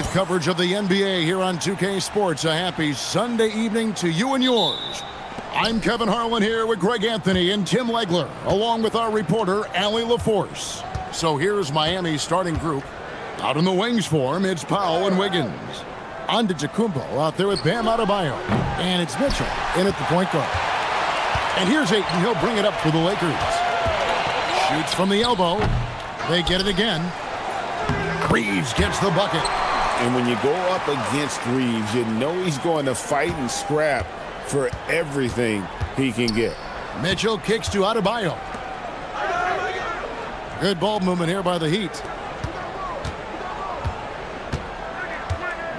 Coverage of the NBA here on 2K Sports. A happy Sunday evening to you and yours. I'm Kevin Harlan here with Greg Anthony and Tim Legler, along with our reporter, Allie LaForce. So here's Miami's starting group. Out in the wings for him, it's Powell and Wiggins. Antetokounmpo out there with Bam Adebayo. And it's Mitchell in at the point guard. And here's Ayton. He'll bring it up for the Lakers. Shoots from the elbow. They get it again. Reeves gets the bucket. And when you go up against Reeves, you know he's going to fight and scrap for everything he can get. Mitchell kicks to Adebayo. Good ball movement here by the Heat.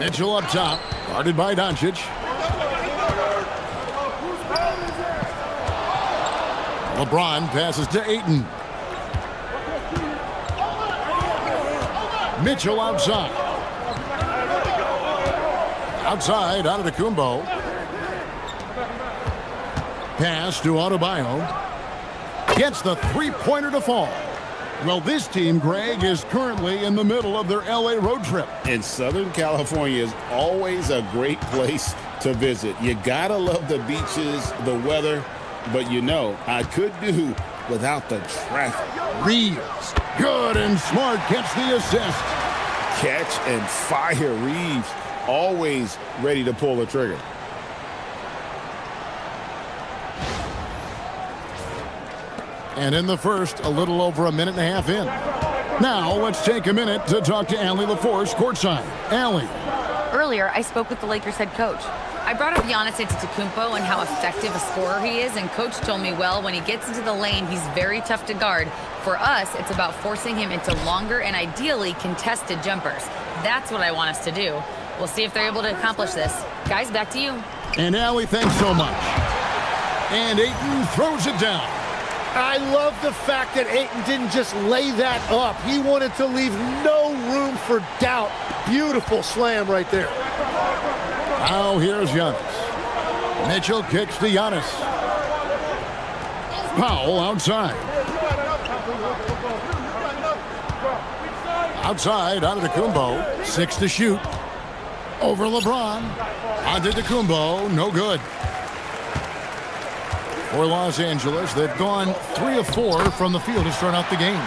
Mitchell up top, guarded by Doncic. LeBron passes to Ayton. Mitchell outside. Outside, Antetokounmpo. Pass to Adebayo. Gets the three-pointer to fall. Well, this team, Greg, is currently in the middle of their LA road trip. And Southern California is always a great place to visit. You gotta love the beaches, the weather, but you know, I could do without the traffic. Reeves, good and smart, gets the assist. Catch and fire. Reeves, always ready to pull the trigger. And in the first, a little over a minute and a half in. Now, let's take a minute to talk to Allie LaForce courtside. Allie. Earlier, I spoke with the Lakers head coach. I brought up Giannis Antetokounmpo and how effective a scorer he is, and coach told me, well, when he gets into the lane, he's very tough to guard. For us, it's about forcing him into longer and ideally contested jumpers. That's what I want us to do. We'll see if they're able to accomplish this. Guys, back to you. And Allie, thanks so much. And Ayton throws it down. I love the fact that Ayton didn't just lay that up. He wanted to leave no room for doubt. Beautiful slam right there. Now here's Giannis. Mitchell kicks to Giannis. Powell outside. Outside, Antetokounmpo. 6 to shoot. Over LeBron. Antetokounmpo, no good. For Los Angeles, they've gone 3 of 4 from the field to start out the game.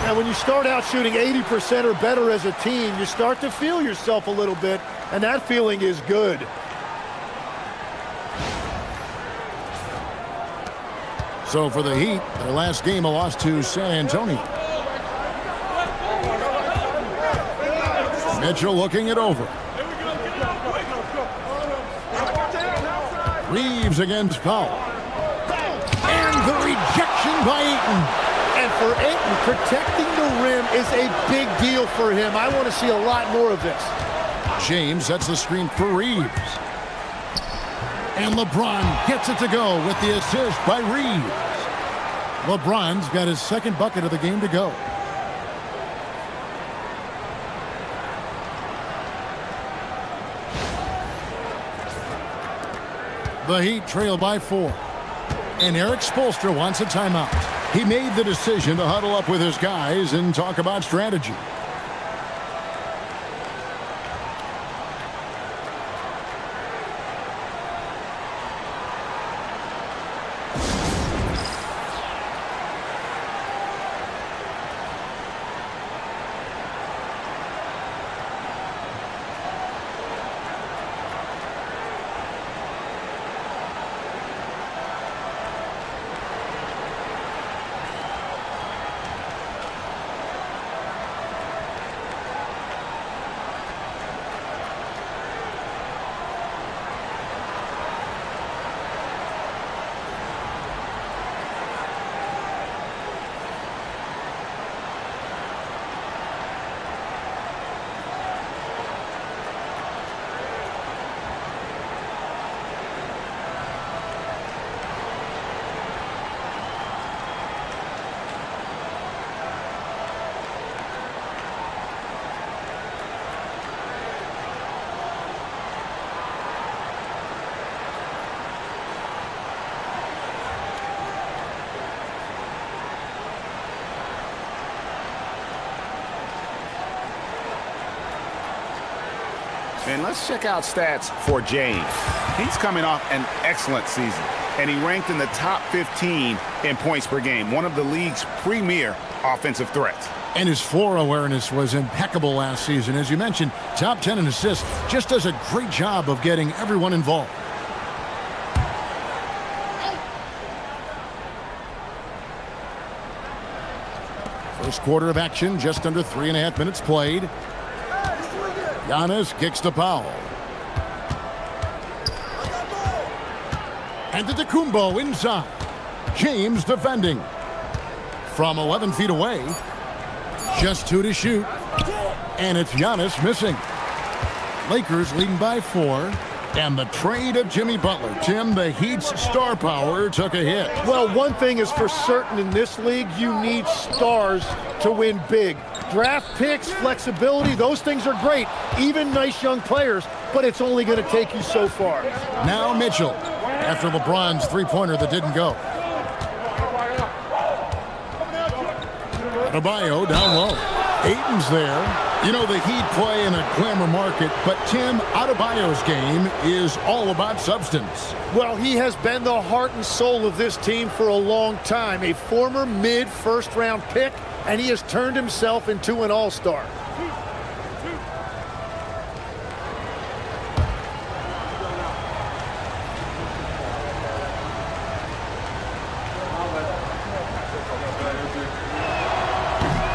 Now, when you start out shooting 80% or better as a team, you start to feel yourself a little bit, and that feeling is good. So for the Heat, their last game, a loss to San Antonio. Mitchell looking it over. Reeves against Powell. And the rejection by Ayton. And for Ayton, protecting the rim is a big deal for him. I want to see a lot more of this. James sets the screen for Reeves. And LeBron gets it to go with the assist by Reeves. LeBron's got his second bucket of the game to go. The Heat trail by 4. And Eric Spoelstra wants a timeout. He made the decision to huddle up with his guys and talk about strategy. And let's check out stats for James. He's coming off an excellent season, and he ranked in the top 15 in points per game, one of the league's premier offensive threats. And his floor awareness was impeccable last season. As you mentioned, top 10 in assists. Just does a great job of getting everyone involved. First quarter of action, just under 3.5 minutes played. Giannis kicks to Powell. And to Antetokounmpo inside. James defending. From 11 feet away. Just 2 to shoot. And it's Giannis missing. Lakers leading by 4. And the trade of Jimmy Butler. Tim, the Heat's star power took a hit. Well, one thing is for certain in this league, you need stars to win big. Draft picks, flexibility, those things are great. Even nice young players, but it's only going to take you so far. Now Mitchell, after LeBron's three-pointer that didn't go. Adebayo down low. Ayton's there. You know, the Heat play in a glamour market, but Tim, Adebayo's game is all about substance. Well, he has been the heart and soul of this team for a long time. A former mid-first-round pick, and he has turned himself into an all-star.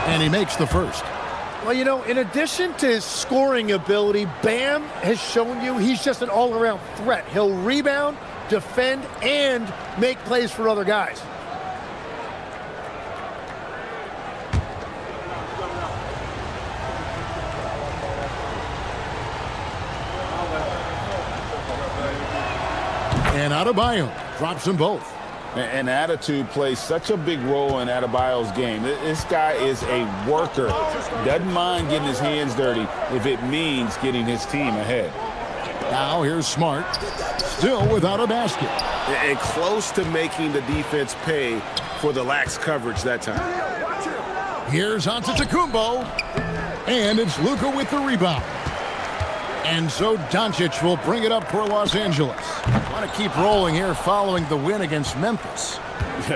And he makes the first. Well, you know, in addition to his scoring ability, Bam has shown you he's just an all-around threat. He'll rebound, defend, and make plays for other guys. And Adebayo drops them both. And attitude plays such a big role in Adebayo's game. This guy is a worker. Doesn't mind getting his hands dirty if it means getting his team ahead. Now here's Smart, still without a basket. And close to making the defense pay for the lax coverage that time. Here's Antetokounmpo, and it's Luka with the rebound. And so Doncic will bring it up for Los Angeles. Want to keep rolling here following the win against Memphis.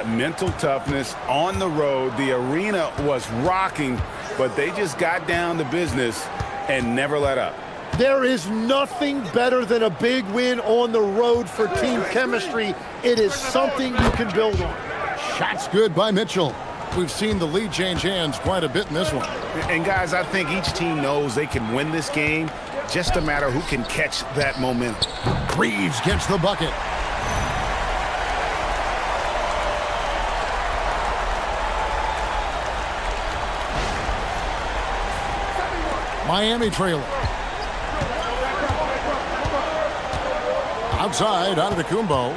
Mental toughness on the road. The arena was rocking, but they just got down to business and never let up. There is nothing better than a big win on the road for team chemistry. It is something you can build on. Shots good by Mitchell. We've seen the lead change hands quite a bit in this one. And guys, I think each team knows they can win this game. Just a matter who can catch that momentum. Reeves gets the bucket. Miami trailer. Outside, Antetokounmpo.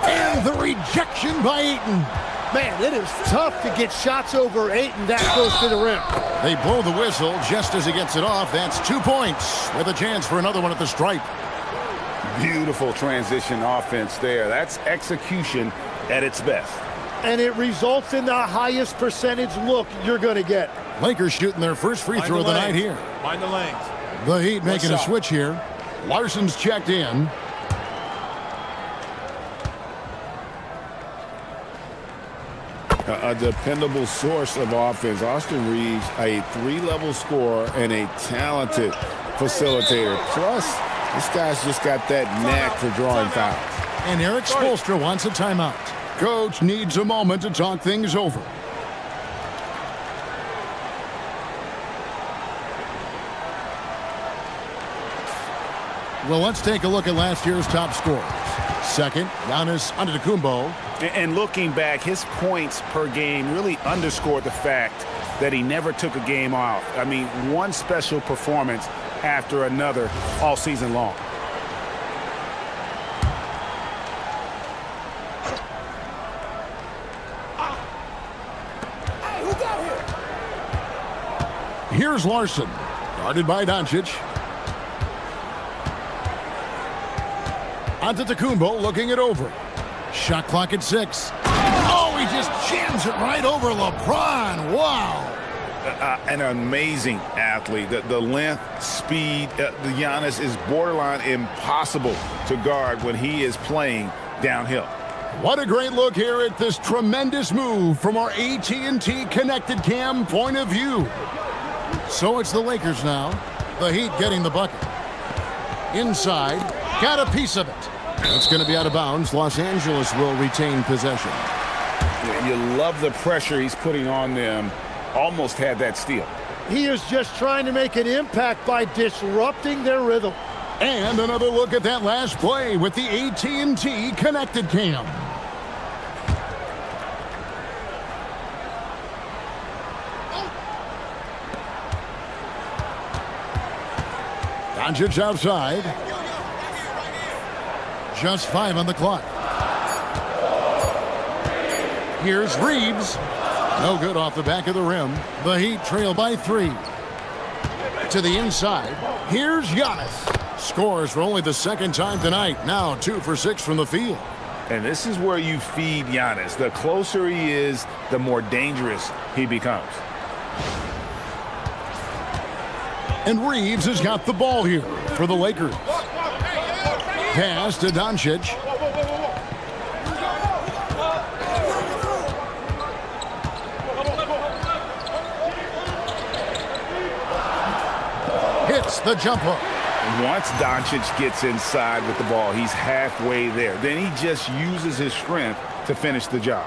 And the rejection by Ayton. Man, it is tough to get shots over Ayton that close to the rim. They blow the whistle just as he gets it off. That's 2 points with a chance for another one at the stripe. Beautiful transition offense there. That's execution at its best. And it results in the highest percentage look you're going to get. Lakers shooting their first free throw of the night here. Mind the lanes. The Heat making a switch here. Larson's checked in. A dependable source of offense. Austin Reeves, a 3-level scorer and a talented facilitator. Plus, this guy's just got that knack for drawing fouls. And Eric Spoelstra wants a timeout. Coach needs a moment to talk things over. Well, let's take a look at last year's top scorers. Second, Giannis Antetokounmpo. And looking back, his points per game really underscored the fact that he never took a game off. I mean, one special performance after another all season long. Here's Larson, guarded by Doncic. Antetokounmpo looking it over. Shot clock at 6. Oh, he just jams it right over LeBron. Wow. An amazing athlete. The length, speed, the Giannis is borderline impossible to guard when he is playing downhill. What a great look here at this tremendous move from our AT&T Connected Cam point of view. So it's the Lakers now. The Heat getting the bucket. Inside, got a piece of it. It's going to be out of bounds. Los Angeles will retain possession. You love the pressure he's putting on them. Almost had that steal. He is just trying to make an impact by disrupting their rhythm. And another look at that last play with the AT&T Connected Cam. Doncic outside. Just 5 on the clock. Here's Reeves. No good off the back of the rim. The Heat trail by 3. To the inside. Here's Giannis. Scores for only the second time tonight. Now 2 for 6 from the field. And this is where you feed Giannis. The closer he is, the more dangerous he becomes. And Reeves has got the ball here for the Lakers. Pass to Doncic. Hits the jump hook. Once Doncic gets inside with the ball, he's halfway there. Then he just uses his strength to finish the job.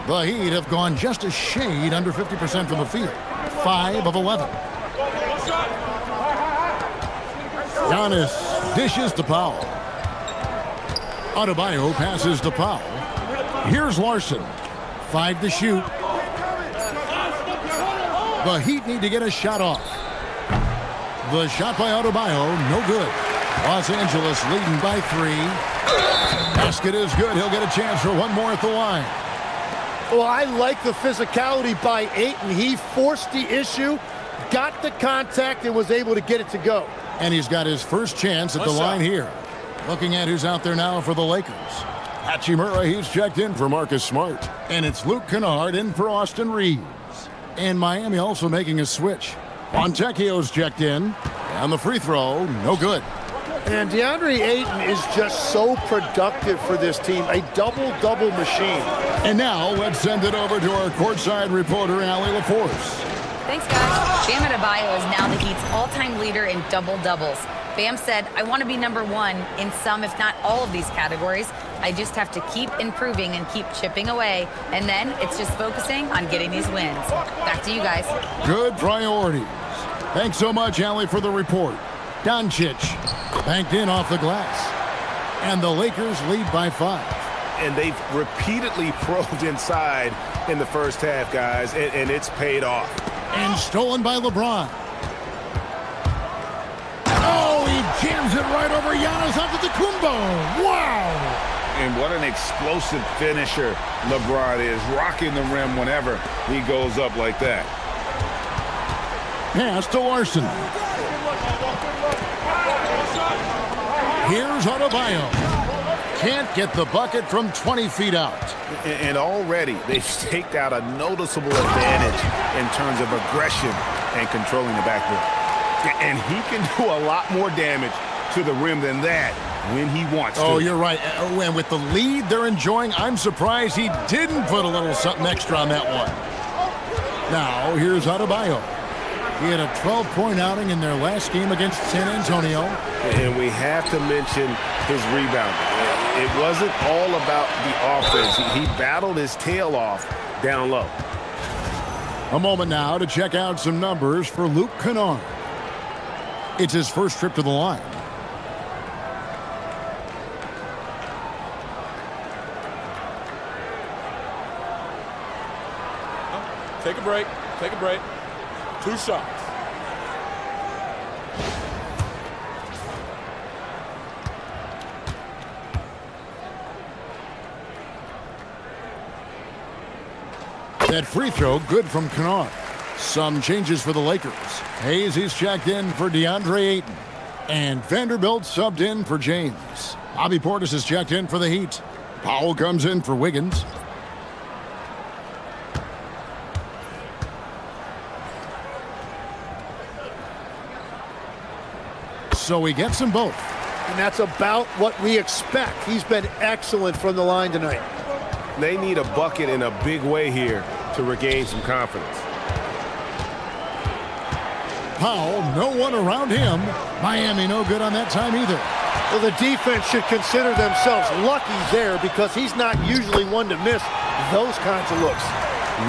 The Heat have gone just a shade under 50% from the field. 5 of 11. Giannis dishes to Powell. Adebayo passes to Powell. Here's Larson. 5 to shoot. The Heat need to get a shot off. The shot by Adebayo, no good. Los Angeles leading by 3. Basket is good. He'll get a chance for one more at the line. Well, I like the physicality by Ayton. He forced the issue, got the contact, and was able to get it to go. And he's got his first chance at the line here. Looking at who's out there now for the Lakers. Hachimura, he's checked in for Marcus Smart. And it's Luke Kennard in for Austin Reeves. And Miami also making a switch. Fontecchio's checked in. And the free throw, no good. And DeAndre Ayton is just so productive for this team. A double-double machine. And now let's send it over to our courtside reporter, Allie LaForce. Thanks, guys. Bam Adebayo is now the Heat's all-time leader in double-doubles. Bam said, I want to be number 1 in some, if not all of these categories. I just have to keep improving and keep chipping away. And then it's just focusing on getting these wins. Back to you guys. Good priorities. Thanks so much, Allie, for the report. Doncic banked in off the glass. And the Lakers lead by 5. And they've repeatedly probed inside in the first half, guys, and it's paid off. And stolen by LeBron. Oh, he jams it right over Giannis onto the Kumbo. Wow. And what an explosive finisher LeBron is, rocking the rim whenever he goes up like that. Pass to Larson. Here's Adebayo. Can't get the bucket from 20 feet out. And already they've staked out a noticeable advantage in terms of aggression and controlling the backboard. And he can do a lot more damage to the rim than that when he wants to. Oh, you're right. And with the lead they're enjoying, I'm surprised he didn't put a little something extra on that one. Now, here's Adebayo. He had a 12-point outing in their last game against San Antonio. And we have to mention his rebound. It wasn't all about the offense. He battled his tail off down low. A moment now to check out some numbers for Luke Kennard. It's his first trip to the line. Take a break. Take a break. 2 shots. That free throw good from Kennard. Some changes for the Lakers. Hayes, he's checked in for DeAndre Ayton. And Vanderbilt subbed in for James. Bobby Portis is checked in for the Heat. Powell comes in for Wiggins. So he gets them both. And that's about what we expect. He's been excellent from the line tonight. They need a bucket in a big way here to regain some confidence. Powell, no one around him. Miami no good on that time either. Well, the defense should consider themselves lucky there because he's not usually one to miss those kinds of looks.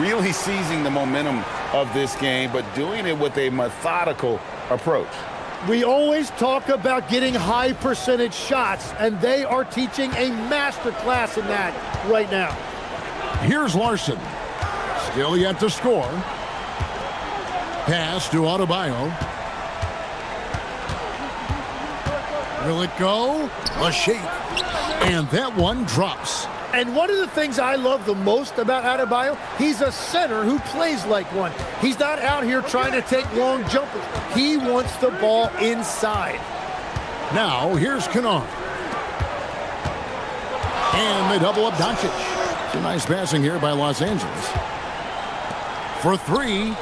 Really seizing the momentum of this game, but doing it with a methodical approach. We always talk about getting high percentage shots, and they are teaching a master class in that right now. Here's Larson. Still yet to score. Pass to Adebayo. Will it go? A shake. And that one drops. And one of the things I love the most about Adebayo, he's a center who plays like one. He's not out here trying to take long jumpers. He wants the ball inside. Now, here's Kennard. And they double up Doncic. Some nice passing here by Los Angeles. For three.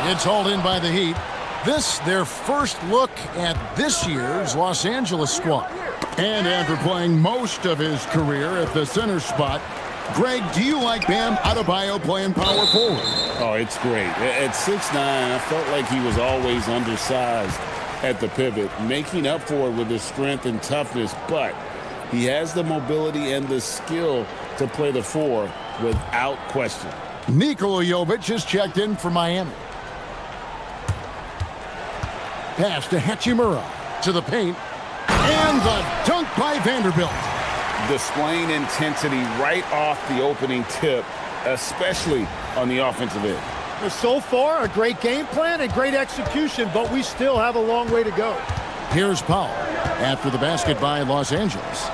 It's hauled in by the Heat. This, their first look at this year's Los Angeles squad. And after playing most of his career at the center spot, Greg, do you like Bam Adebayo playing power forward? Oh, it's great. At 6'9", I felt like he was always undersized at the pivot, making up for it with his strength and toughness, but he has the mobility and the skill to play the four without question. Nikola Jovic is checked in for Miami. Pass to Hachimura to the paint. And the dunk by Vanderbilt. Displaying intensity right off the opening tip, especially on the offensive end. So far, a great game plan and great execution, but we still have a long way to go. Here's Powell after the basket by Los Angeles.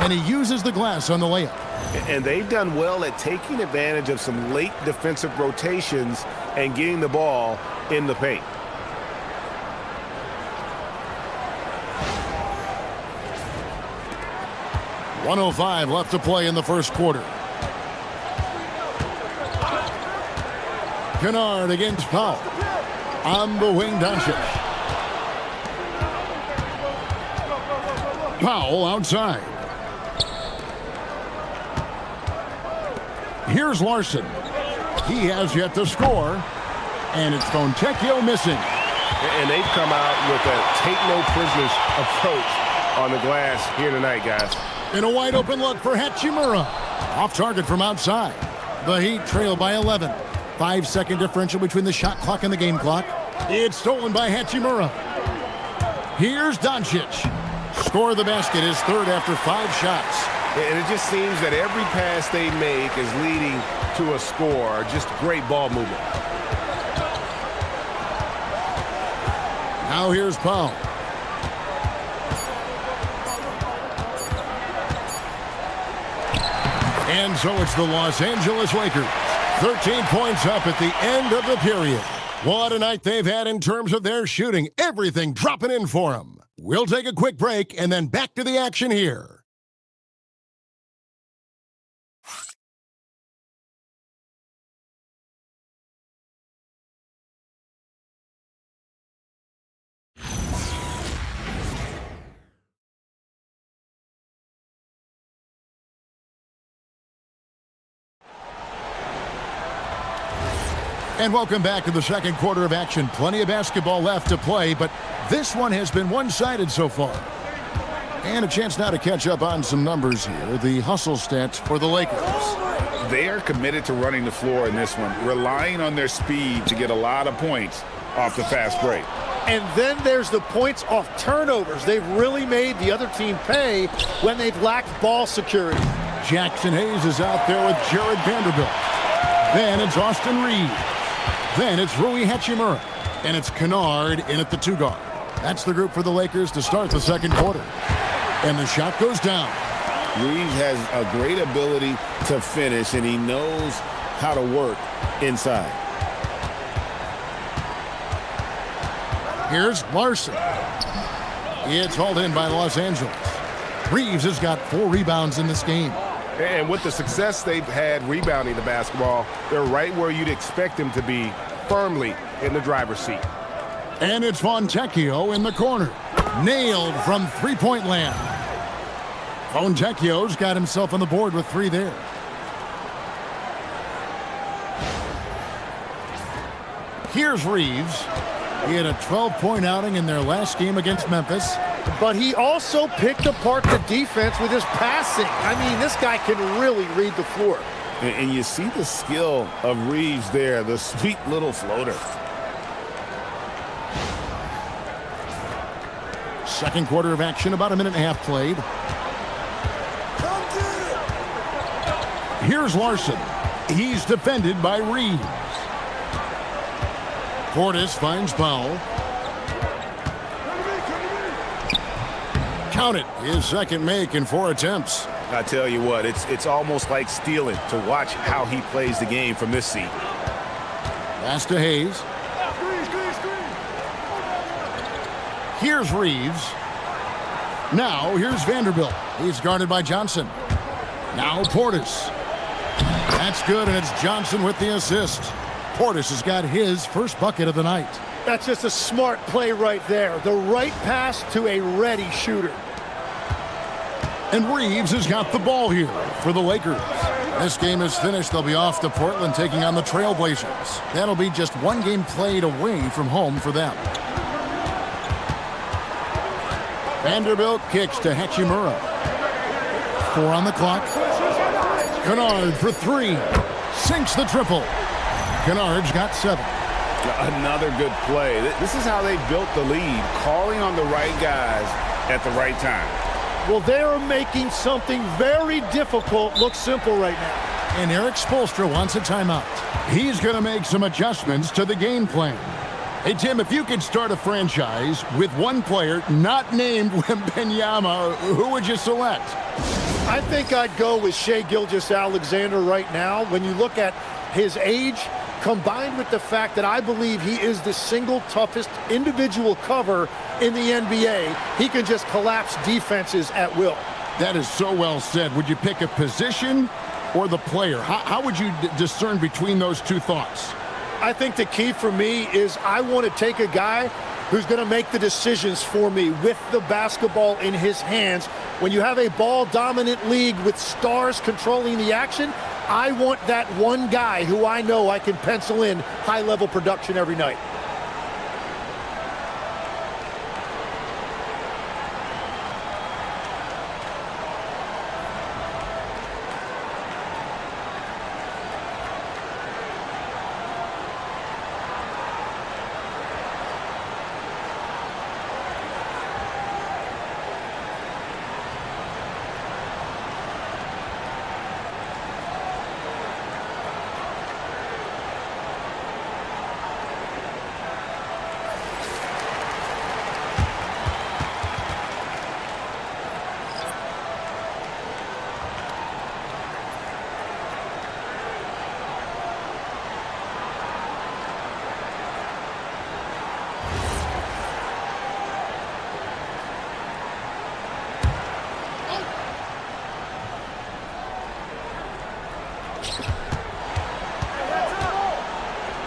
And he uses the glass on the layup. And they've done well at taking advantage of some late defensive rotations and getting the ball in the paint. .105 left to play in the first quarter. Kennard against Powell. On the wing, Doncic. Powell outside. Here's Larson. He has yet to score. And it's Fontecchio missing. And they've come out with a take-no-prisoners approach on the glass here tonight, guys. In a wide-open look for Hachimura. Off target from outside. The Heat trail by 11. 5-second differential between the shot clock and the game clock. It's stolen by Hachimura. Here's Doncic. Score the basket, his third after 5 shots. And it just seems that every pass they make is leading to a score. Just great ball movement. Now here's Powell. And so it's the Los Angeles Lakers. 13 points up at the end of the period. What a night they've had in terms of their shooting. Everything dropping in for them. We'll take a quick break and then back to the action here. And welcome back to the second quarter of action. Plenty of basketball left to play, but this one has been one-sided so far. And a chance now to catch up on some numbers here. The hustle stats for the Lakers. They are committed to running the floor in this one, relying on their speed to get a lot of points off the fast break. And then there's the points off turnovers. They've really made the other team pay when they've lacked ball security. Jackson Hayes is out there with Jared Vanderbilt. Then it's Austin Reed. Then it's Rui Hachimura. And it's Kennard in at the 2 guard. That's the group for the Lakers to start the second quarter. And the shot goes down. Reed has a great ability to finish, and he knows how to work inside. Here's Larson. It's hauled in by Los Angeles. Reeves has got 4 rebounds in this game. And with the success they've had rebounding the basketball, they're right where you'd expect them to be, firmly in the driver's seat. And it's Fontecchio in the corner. Nailed from three-point land. Fontecchio's got himself on the board with 3 there. Here's Reeves. He had a 12-point outing in their last game against Memphis. But he also picked apart the defense with his passing. I mean, this guy can really read the floor. And you see the skill of Reeves there, the sweet little floater. Second quarter of action, about a minute and a half played. Here's Larson. He's defended by Reeves. Portis finds Powell. Count it. His second make in 4 attempts. I tell you what, it's almost like stealing to watch how he plays the game from this seat. Pass to Hayes. Here's Reeves. Now here's Vanderbilt. He's guarded by Johnson. Now Portis. That's good, and it's Johnson with the assist. Portis has got his first bucket of the night. That's just a smart play right there. The right pass to a ready shooter. And Reeves has got the ball here for the Lakers. This game is finished. They'll be off to Portland taking on the Trailblazers. That'll be just 1 game played away from home for them. Vanderbilt kicks to Hachimura. 4 on the clock. Kennard for 3. Sinks the triple. Kennard's got 7. Another good play. This is how they built the lead, calling on the right guys at the right time. Well, they are making something very difficult look simple right now. And Eric Spoelstra wants a timeout. He's going to make some adjustments to the game plan. Hey, Tim, if you could start a franchise with 1 player not named Wembanyama, who would you select? I think I'd go with Shai Gilgeous-Alexander right now. When you look at his age, combined with the fact that I believe he is the single toughest individual cover in the NBA, he can just collapse defenses at will. That is so well said. Would you pick a position or the player? How would you discern between those 2 thoughts? I think the key for me is I want to take a guy who's going to make the decisions for me with the basketball in his hands. When you have a ball-dominant league with stars controlling the action, I want that one guy who I know I can pencil in high-level production every night.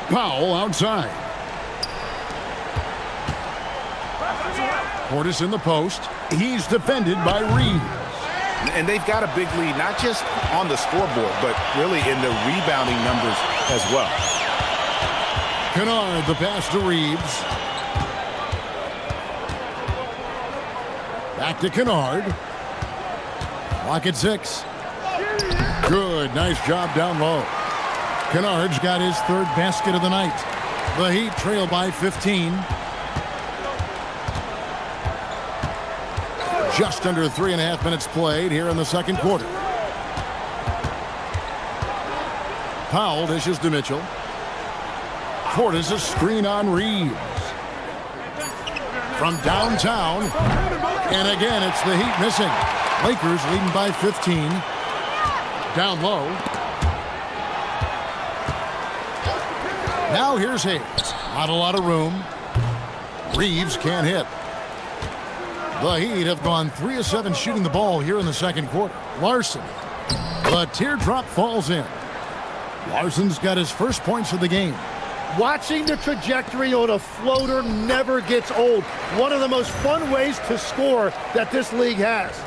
Powell outside. Portis in the post. He's defended by Reeves. And they've got a big lead, not just on the scoreboard, but really in the rebounding numbers as well. Kennard, the pass to Reeves. Back to Kennard. Clock at 6. Good, nice job down low. Kennard's got his 3rd basket of the night. The Heat trail by 15. Just under 3.5 minutes played here in the second quarter. Powell dishes to Mitchell. Portis a screen on Reeves. From downtown. And again, it's the Heat missing. Lakers leading by 15. Down low. Now here's Hayes. Not a lot of room. Reeves can't hit. The Heat have gone 3 of 7 shooting the ball here in the second quarter. Larson. The teardrop falls in. Larson's got his first points of the game. Watching the trajectory on a floater never gets old. One of the most fun ways to score that this league has.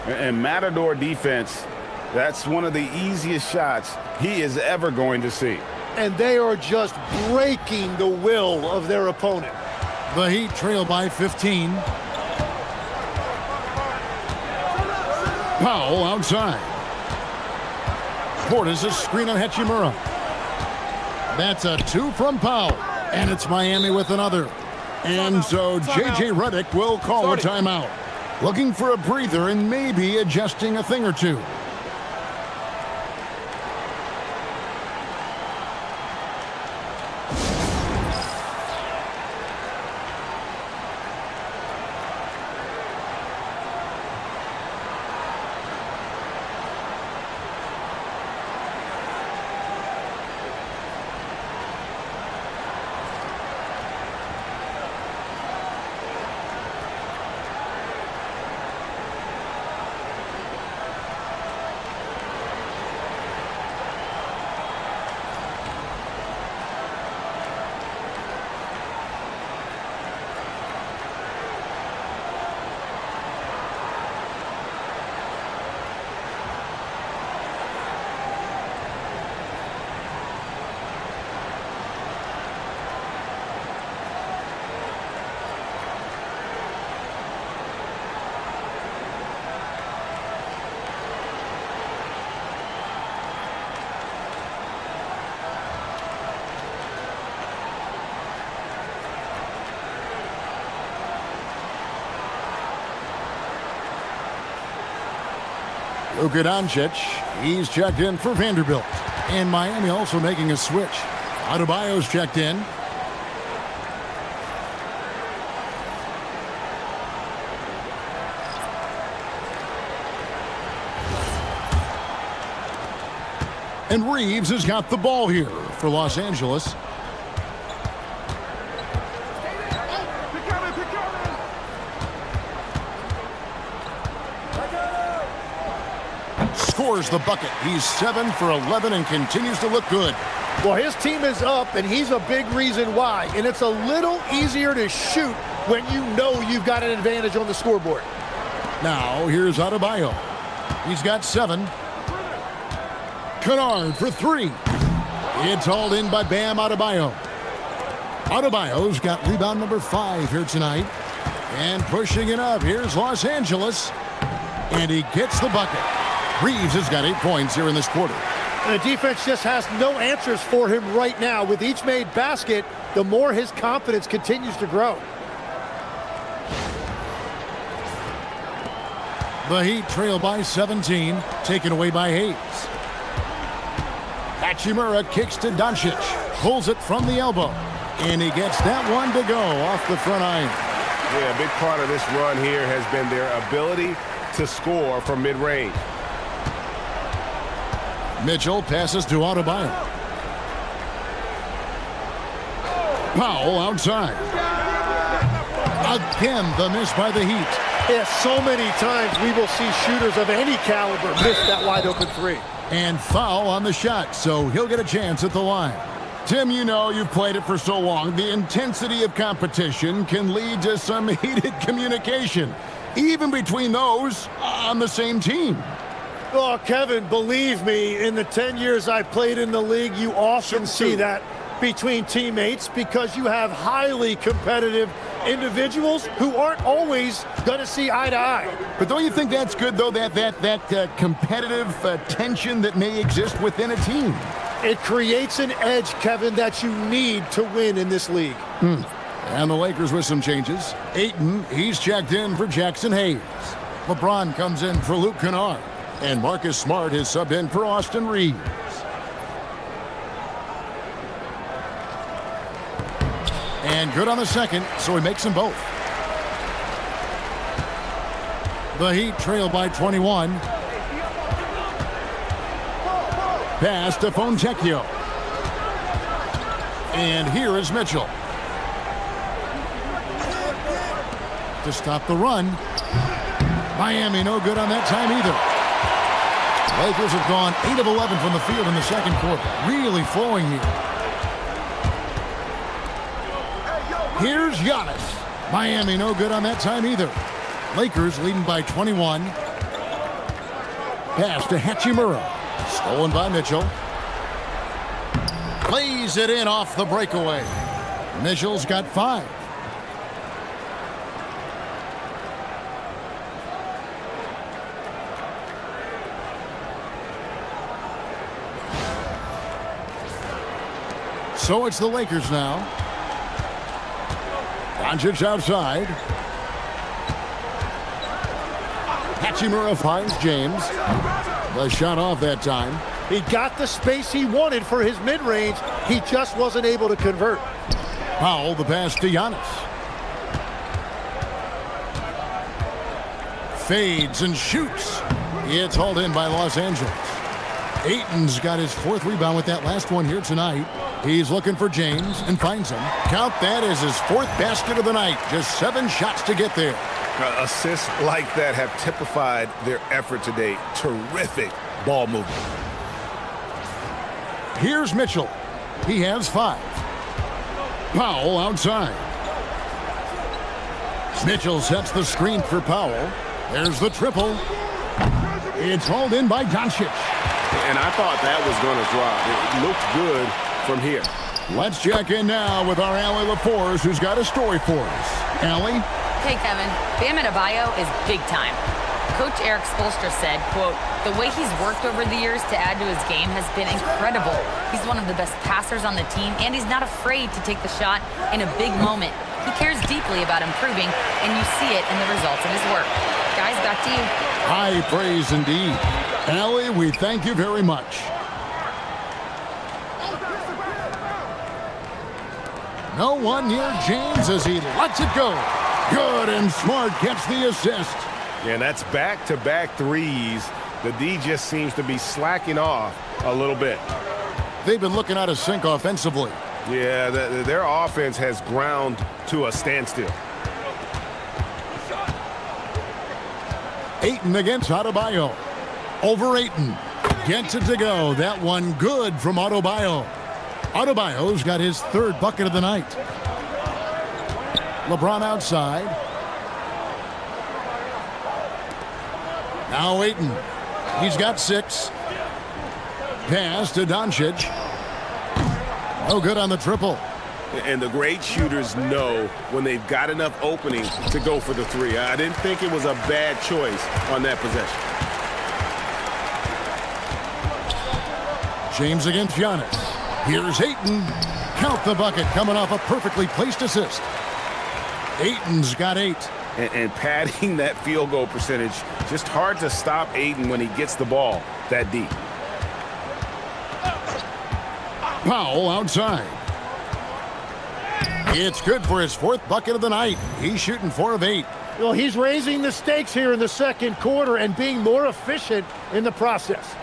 And Matador defense, that's one of the easiest shots he is ever going to see. And they are just breaking the will of their opponent. The Heat trail by 15. Powell outside. Portis' screen on Hachimura. That's a 2 from Powell. And it's Miami with another. And so J.J. Redick will call a timeout. Looking for a breather and maybe adjusting a thing or two. Luka Doncic, he's checked in for Vanderbilt. And Miami also making a switch. Adebayo's checked in. And Reeves has got the ball here for Los Angeles. Scores the bucket. He's 7 for 11 and continues to look good. Well, his team is up, and he's a big reason why. And it's a little easier to shoot when you know you've got an advantage on the scoreboard. Now, here's Adebayo. He's got 7. Kennard for 3. It's hauled in by Bam Adebayo. Adebayo's got rebound number 5 here tonight. And pushing it up, here's Los Angeles. And he gets the bucket. Reeves has got 8 points here in this quarter. And the defense just has no answers for him right now. With each made basket, the more his confidence continues to grow. The Heat trail by 17, taken away by Hayes. Hachimura kicks to Doncic, pulls it from the elbow, and he gets that one to go off the front iron. Yeah, a big part of this run here has been their ability to score from mid-range. Mitchell passes to Adebayo. Powell outside. Again, the miss by the Heat. Yeah, so many times we will see shooters of any caliber miss that wide open 3. And foul on the shot, so he'll get a chance at the line. Tim, you know you've played it for so long. The intensity of competition can lead to some heated communication, even between those on the same team. Oh, Kevin, believe me, in the 10 years I played in the league, you often see that between teammates because you have highly competitive individuals who aren't always going to see eye to eye. But don't you think that's good, though, that competitive tension that may exist within a team? It creates an edge, Kevin, that you need to win in this league. And the Lakers with some changes. Ayton, he's checked in for Jackson Hayes. LeBron comes in for Luke Kennard. And Marcus Smart is subbed in for Austin Reeves. And good on the second, so he makes them both. The Heat trail by 21. Pass to Fontecchio. And here is Mitchell. to stop the run. Miami no good on that time either. Lakers have gone 8 of 11 from the field in the second quarter. Really flowing here. Here's Giannis. Miami no good on that time either. Lakers leading by 21. Pass to Hachimura. Stolen by Mitchell. Plays it in off the breakaway. Mitchell's got 5. So it's the Lakers now. Doncic outside. Hachimura finds James. The shot off that time. He got the space he wanted for his mid-range. He just wasn't able to convert. Powell, the pass to Giannis. Fades and shoots. It's hauled in by Los Angeles. Ayton's got his 4th rebound with that last one here tonight. He's looking for James and finds him. Count that as his 4th basket of the night. Just 7 shots to get there. Assists like that have typified their effort today. Terrific ball movement. Here's Mitchell. He has 5. Powell outside. Mitchell sets the screen for Powell. There's the triple. It's hauled in by Doncic. And I thought that was going to drop. It looked good from here. Let's check in now with our Allie LaForce, who's got a story for us. Allie? Hey, Kevin. Bam Adebayo is big time. Coach Eric Spoelstra said, quote, the way he's worked over the years to add to his game has been incredible. He's one of the best passers on the team, and he's not afraid to take the shot in a big moment. He cares deeply about improving, and you see it in the results of his work. Guys, back to you. High praise indeed. Allie, we thank you very much. No one near James as he lets it go. Good and Smart gets the assist. Yeah, and that's back-to-back threes. The D just seems to be slacking off a little bit. They've been looking out of sync offensively. Yeah, their offense has ground to a standstill. Ayton against Adebayo. Over Ayton. Gets it to go. That one good from Adebayo. Adebayo's got his 3rd bucket of the night. LeBron outside. Now Ayton. He's got 6. Pass to Doncic. No good on the triple. And the great shooters know when they've got enough opening to go for the 3. I didn't think it was a bad choice on that possession. James against Giannis. Here's Ayton. Count the bucket coming off a perfectly placed assist. Ayton's got 8. And padding that field goal percentage, just hard to stop Ayton when he gets the ball that deep. Powell outside. It's good for his 4th bucket of the night. He's shooting 4 of 8. Well, he's raising the stakes here in the second quarter and being more efficient in the process.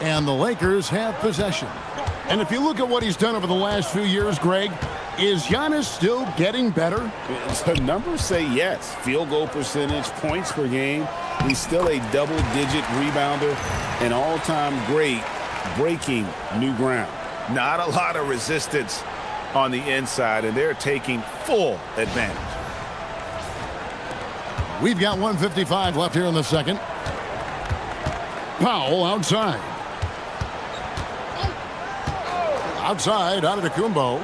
And the Lakers have possession. And if you look at what he's done over the last few years, Greg, is Giannis still getting better? The numbers say yes. Field goal percentage, points per game. He's still a double-digit rebounder, an all-time great, breaking new ground. Not a lot of resistance on the inside, and they're taking full advantage. We've got 1:55 left here in the second. Powell outside. Outside, out of Antetokounmpo.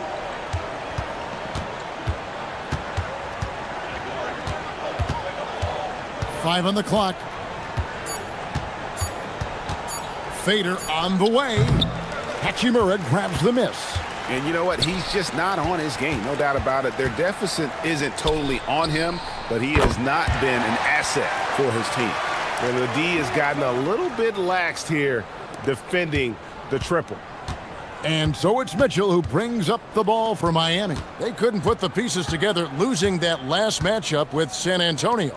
Five on the clock. Fader on the way. Hachimura grabs the miss. And you know what? He's just not on his game, no doubt about it. Their deficit isn't totally on him, but he has not been an asset for his team. And the D has gotten a little bit laxed here defending the triple. And so it's Mitchell who brings up the ball for Miami. They couldn't put the pieces together, losing that last matchup with San Antonio.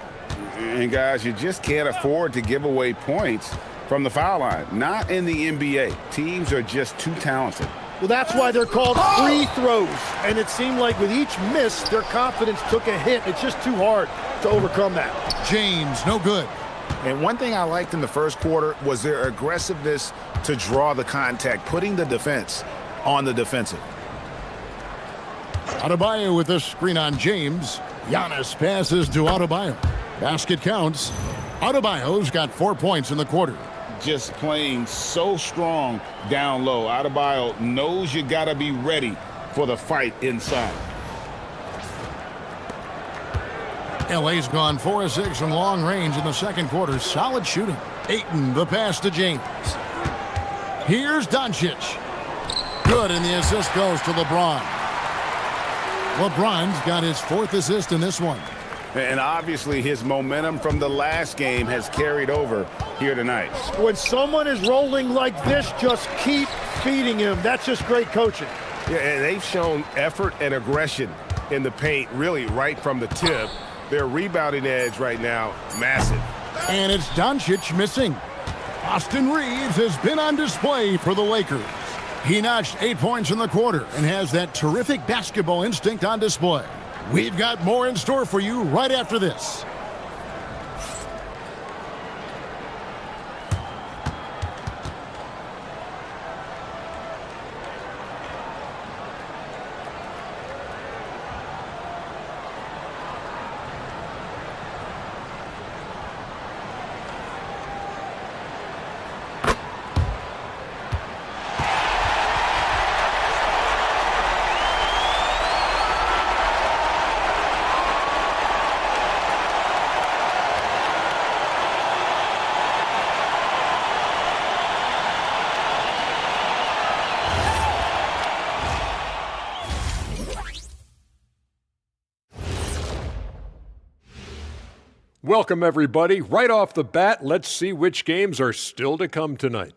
And guys, you just can't afford to give away points from the foul line. Not in the NBA. Teams are just too talented. Well, that's why they're called free throws. And it seemed like with each miss, their confidence took a hit. It's just too hard to overcome that. James, no good. And one thing I liked in the first quarter was their aggressiveness to draw the contact, putting the defense on the defensive. Adebayo with this screen on James. Giannis passes to Adebayo. Basket counts. Adebayo's got 4 points in the quarter. Just playing so strong down low. Adebayo knows you got to be ready for the fight inside. LA's gone 4 of 6 from long range in the second quarter. Solid shooting. Ayton, the pass to James. Here's Doncic. Good, and the assist goes to LeBron. LeBron's got his 4th assist in this one. And obviously his momentum from the last game has carried over here tonight. When someone is rolling like this, just keep feeding him. That's just great coaching. Yeah, and they've shown effort and aggression in the paint, really right from the tip. Their rebounding edge right now, massive. And it's Doncic missing. Austin Reeves has been on display for the Lakers. He notched 8 points in the quarter and has that terrific basketball instinct on display. We've got more in store for you right after this. Welcome, everybody. Right off the bat, let's see which games are still to come tonight.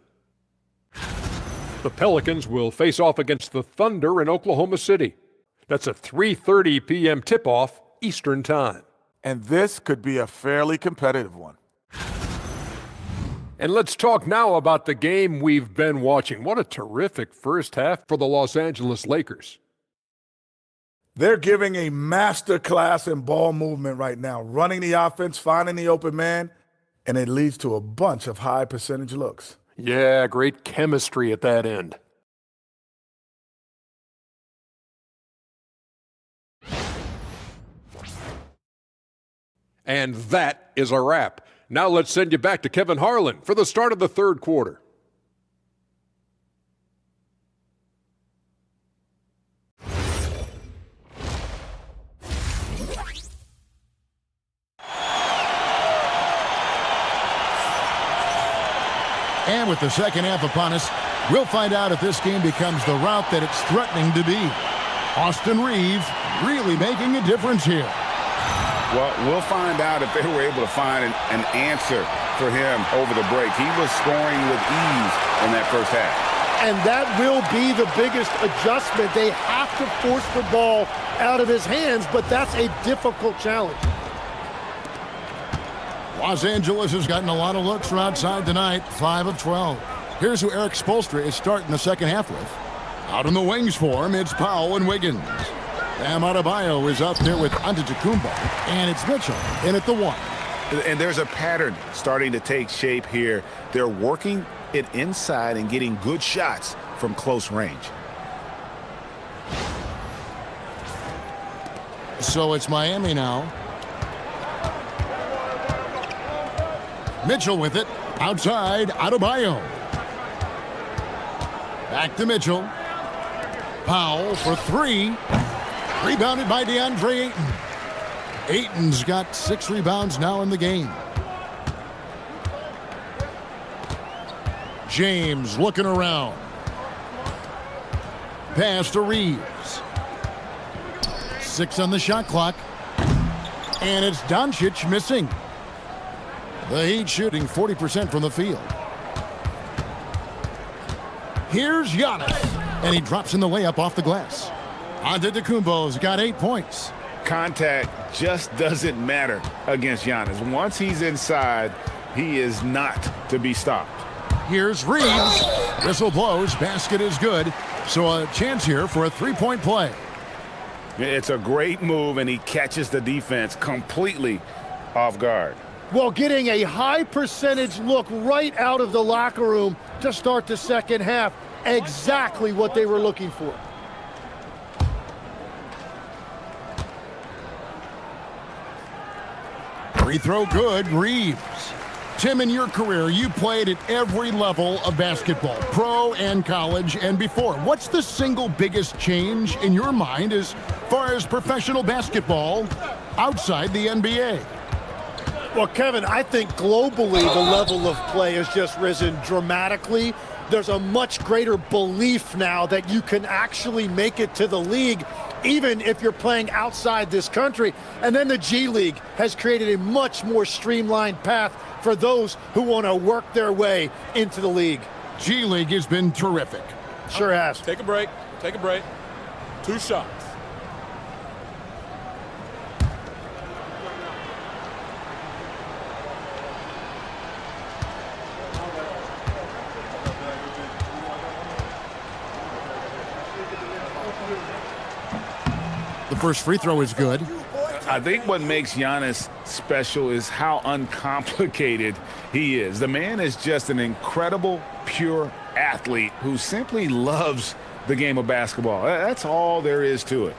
The Pelicans will face off against the Thunder in Oklahoma City. That's a 3:30 p.m. tip-off Eastern Time. And this could be a fairly competitive one. And let's talk now about the game we've been watching. What a terrific first half for the Los Angeles Lakers. They're giving a master class in ball movement right now, running the offense, finding the open man, and it leads to a bunch of high percentage looks. Yeah, great chemistry at that end. And that is a wrap. Now let's send you back to Kevin Harlan for the start of the third quarter. And with the second half upon us, we'll find out if this game becomes the route that it's threatening to be. Austin Reeves really making a difference here. Well, we'll find out if they were able to find an answer for him over the break. He was scoring with ease in that first half. And that will be the biggest adjustment. They have to force the ball out of his hands, but that's a difficult challenge. Los Angeles has gotten a lot of looks from outside tonight, 5 of 12. Here's who Eric Spoelstra is starting the second half with. Out in the wings for him, it's Powell and Wiggins. Bam Adebayo is up there with Antetokounmpo, and it's Mitchell in at the 1. And there's a pattern starting to take shape here. They're working it inside and getting good shots from close range. So it's Miami now. Mitchell with it. Outside, Adebayo. Back to Mitchell. Powell for 3. Rebounded by DeAndre Ayton. Ayton's got 6 rebounds now in the game. James looking around. Pass to Reeves. 6 on the shot clock. And it's Doncic missing. The Heat shooting 40% from the field. Here's Giannis, and he drops in the layup off the glass. Antetokounmpo's got 8 points. Contact just doesn't matter against Giannis. Once he's inside, he is not to be stopped. Here's Reeves. Whistle blows. Basket is good. So a chance here for a three-point play. It's a great move, and he catches the defense completely off guard. Well, getting a high percentage look right out of the locker room to start the second half. Exactly what they were looking for. Free throw good. Reeves. Tim, in your career, you played at every level of basketball, pro and college and before. What's the single biggest change in your mind as far as professional basketball outside the NBA? Well, Kevin, I think globally the level of play has just risen dramatically. There's a much greater belief now that you can actually make it to the league, even if you're playing outside this country. And then the G League has created a much more streamlined path for those who want to work their way into the league. G League has been terrific. Sure has. Take a break. Take a break. 2 shots. The first free throw is good. I think what makes Giannis special is how uncomplicated he is. The man is just an incredible, pure athlete who simply loves the game of basketball. That's all there is to it.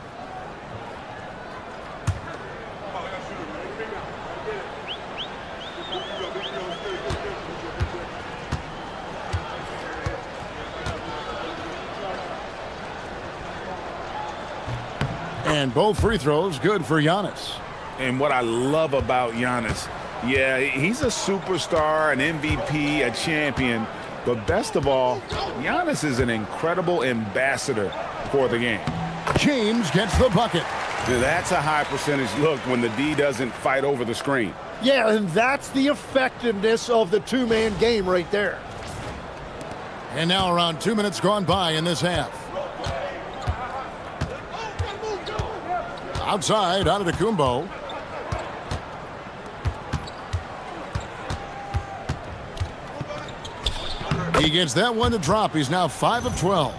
And both free throws good for Giannis. And what I love about Giannis, yeah, he's a superstar, an MVP, a champion, but best of all, Giannis is an incredible ambassador for the game. James gets the bucket. That's a high percentage look when the D doesn't fight over the screen. Yeah, and that's the effectiveness of the two-man game right there. And now around 2 minutes gone by in this half. Outside, out of the Kumbo. He gets that one to drop. He's now 5 of 12.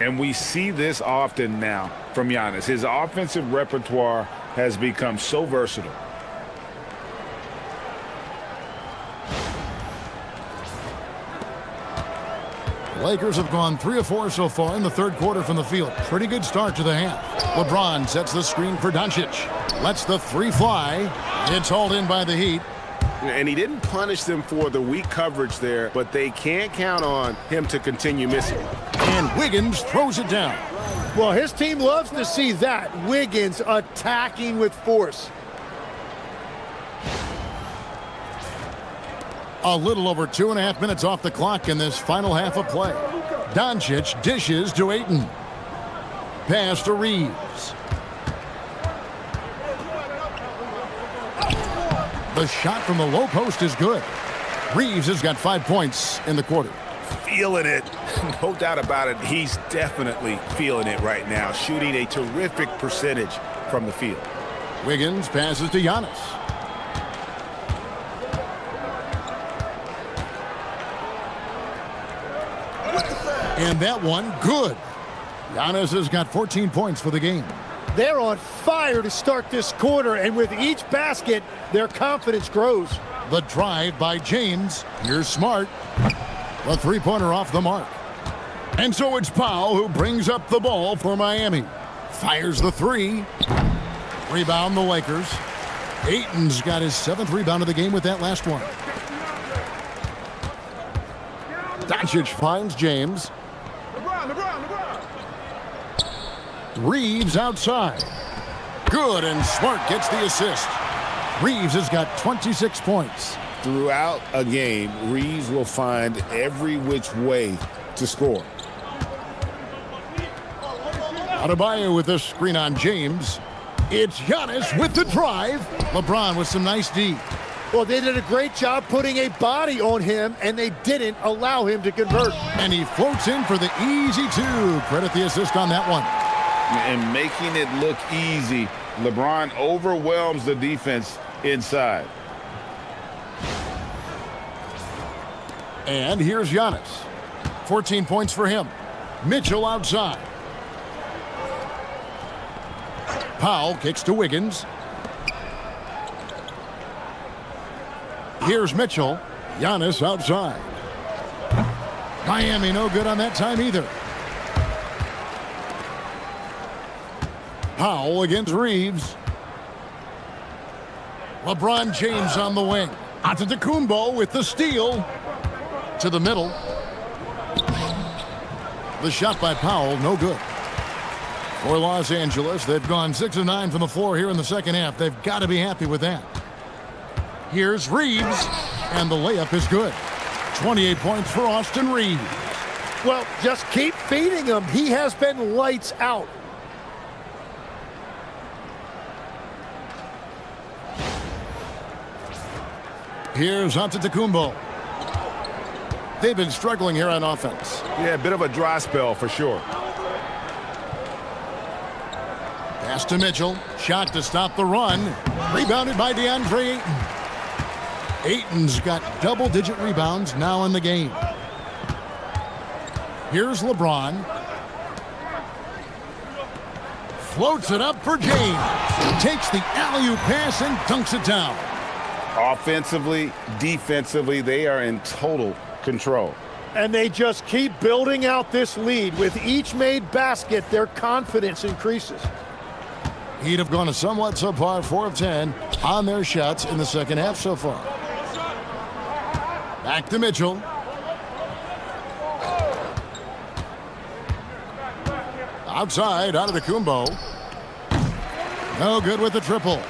And we see this often now from Giannis. His offensive repertoire has become so versatile. Lakers have gone 3 of 4 so far in the third quarter from the field. Pretty good start to the half. LeBron sets the screen for Doncic. Lets the three fly. It's hauled in by the Heat. And he didn't punish them for the weak coverage there, but they can't count on him to continue missing. And Wiggins throws it down. Well, his team loves to see that. Wiggins attacking with force. A little over 2.5 minutes off the clock in this final half of play. Doncic dishes to Ayton. Pass to Reeves. The shot from the low post is good. Reeves has got 5 points in the quarter. Feeling it. No doubt about it. He's definitely feeling it right now. Shooting a terrific percentage from the field. Wiggins passes to Giannis. And that one, good. Giannis has got 14 points for the game. They're on fire to start this quarter, and with each basket, their confidence grows. The drive by James. Here's Smart. The three-pointer off the mark. And so it's Powell who brings up the ball for Miami. Fires the three. Rebound the Lakers. Ayton's got his 7th rebound of the game with that last one. Doncic finds James. Reeves outside. Good, and Smart gets the assist. Reeves has got 26 points. Throughout a game, Reeves will find every which way to score. Adebayo with this screen on James. It's Giannis with the drive. LeBron with some nice D. Well, they did a great job putting a body on him, and they didn't allow him to convert. And he floats in for the easy two. Credit the assist on that one. And making it look easy, LeBron overwhelms the defense inside. And here's Giannis. 14 points for him. Mitchell outside. Powell kicks to Wiggins. Here's Mitchell. Giannis outside. Miami no good on that time either. Powell against Reeves. LeBron James on the wing. Antetokounmpo with the steal. To the middle. The shot by Powell, no good. For Los Angeles, they've gone 6 of 9 from the floor here in the second half. They've got to be happy with that. Here's Reeves, and the layup is good. 28 points for Austin Reeves. Well, just keep feeding him. He has been lights out. Here's Antetokounmpo. They've been struggling here on offense. Yeah, a bit of a dry spell for sure. Pass to Mitchell. Shot to stop the run. Rebounded by DeAndre Ayton. Ayton's got double-digit rebounds now in the game. Here's LeBron. Floats it up for James. Takes the alley-oop pass and dunks it down. Offensively, defensively, they are in total control. And they just keep building out this lead. With each made basket, their confidence increases. He'd have gone a somewhat subpar 4 of 10 on their shots in the second half so far. Back to Mitchell. Outside, out of the Kumbo. No good with the triple.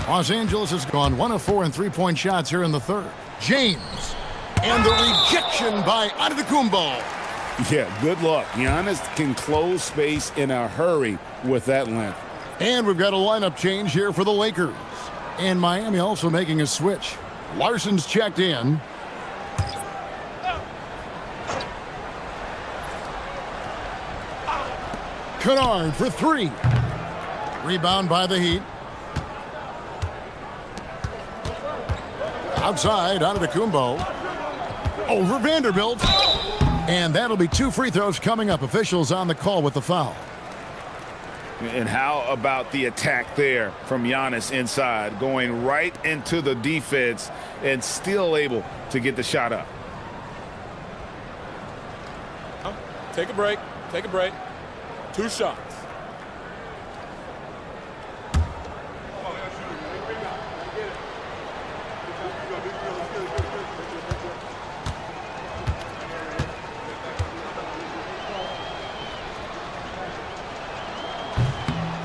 Los Angeles has gone 1 of 4 in three-point shots here in the third. James. And the rejection by Antetokounmpo. Yeah, good luck. Giannis can close space in a hurry with that length. And we've got a lineup change here for the Lakers. And Miami also making a switch. Larson's checked in. Kennard for 3. Rebound by the Heat. Outside, out of the Kumbo. Over Vanderbilt. And that'll be 2 free throws coming up. Officials on the call with the foul. And how about the attack there from Giannis inside, going right into the defense and still able to get the shot up. Take a break. Take a break. 2 shots.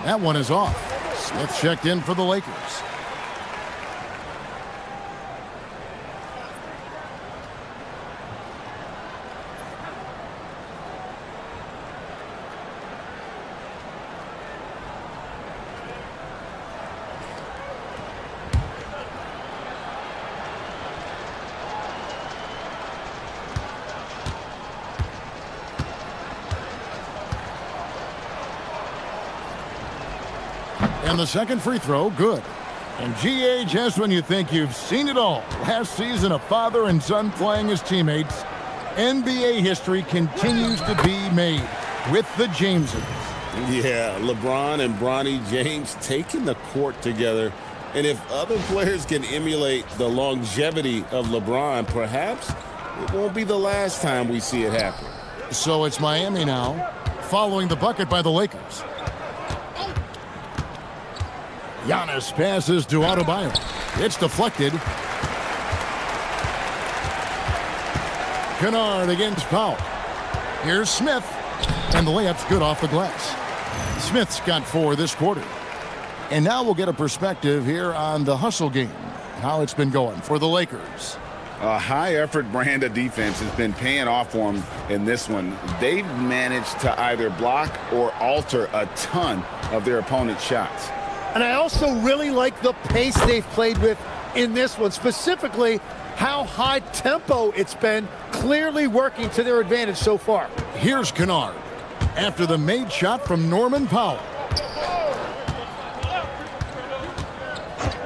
That one is off. Smith checked in for the Lakers. And the second free throw, good. And GA, just when you think you've seen it all. Last season, a father and son playing as teammates. NBA history continues to be made with the Jameses. Yeah, LeBron and Bronny James taking the court together. And if other players can emulate the longevity of LeBron, perhaps it won't be the last time we see it happen. So it's Miami now, following the bucket by the Lakers. Giannis passes to Adebayo. It's deflected. Kennard against Powell. Here's Smith. And the layup's good off the glass. Smith's got 4 this quarter. And now we'll get a perspective here on the hustle game. How it's been going for the Lakers. A high-effort brand of defense has been paying off for them in this one. They've managed to either block or alter a ton of their opponent's shots. And I also really like the pace they've played with in this one, specifically how high tempo it's been, clearly working to their advantage so far. Here's Kennard after the made shot from Norman Powell.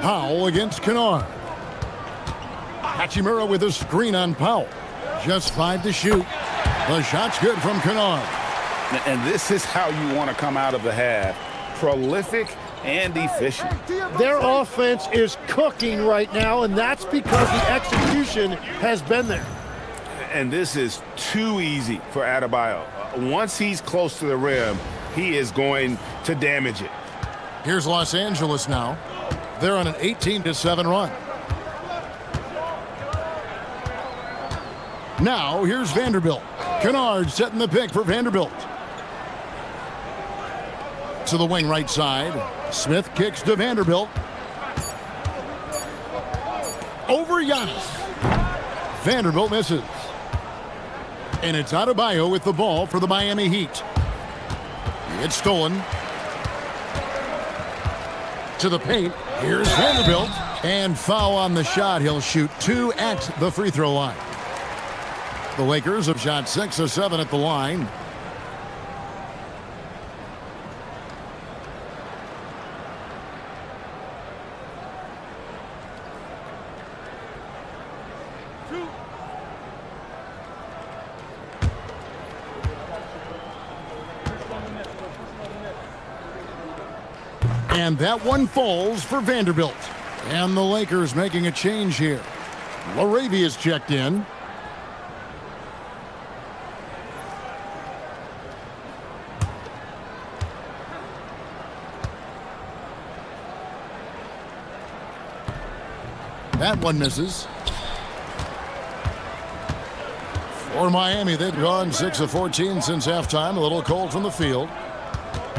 Powell against Kennard. Hachimura with a screen on Powell. Just 5 to shoot. The shot's good from Kennard. And this is how you want to come out of the half. Prolific and efficient. Their offense is cooking right now, and that's because the execution has been there. And this is too easy for Adebayo. Once he's close to the rim, he is going to damage it. Here's Los Angeles now. They're on an 18-7 run. Now, here's Vanderbilt. Kennard setting the pick for Vanderbilt. To the wing right side. Smith kicks to Vanderbilt. Over Giannis. Vanderbilt misses. And it's Adebayo with the ball for the Miami Heat. It's stolen. To the paint. Here's Vanderbilt. And foul on the shot. He'll shoot 2 at the free throw line. The Lakers have shot 6 of 7 at the line. And that one falls for Vanderbilt. And the Lakers making a change here. LaRavia's checked in. That one misses. For Miami, they've gone 6 of 14 since halftime. A little cold from the field.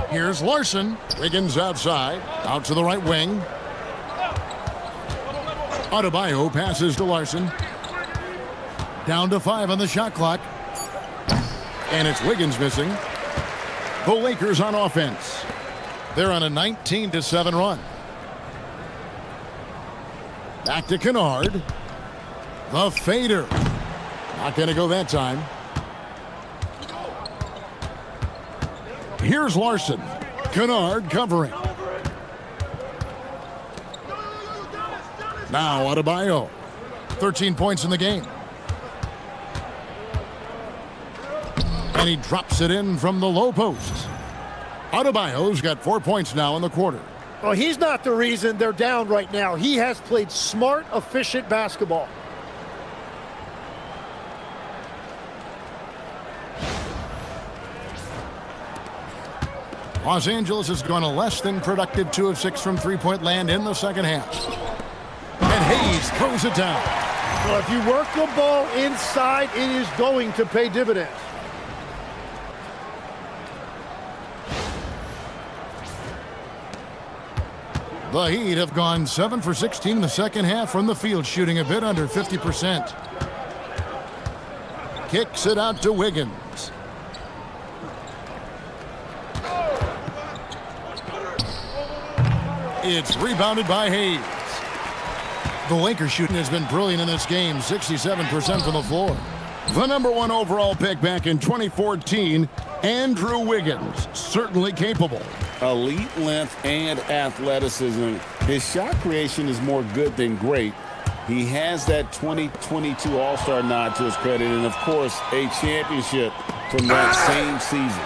Here's Larson. Wiggins outside. Out to the right wing. Adebayo passes to Larson. Down to 5 on the shot clock. And it's Wiggins missing. The Lakers on offense. They're on a 19-7 run. Back to Kennard. The fader. Not going to go that time. Here's Larson. Kennard covering. Now Adebayo. 13 points in the game. And he drops it in from the low post. Adebayo's got 4 points now in the quarter. Well, he's not the reason they're down right now. He has played smart, efficient basketball. Los Angeles has gone a less than productive 2 of 6 from three-point land in the second half. And Hayes throws it down. Well, if you work the ball inside, it is going to pay dividends. The Heat have gone 7 for 16 in the second half from the field, shooting a bit under 50%. Kicks it out to Wiggins. It's rebounded by Hayes. The Lakers shooting has been brilliant in this game, 67% from the floor. The #1 overall pick back in 2014, Andrew Wiggins, certainly capable. Elite length and athleticism. His shot creation is more good than great. He has that 2022 All-Star nod to his credit, and of course, a championship from that same season.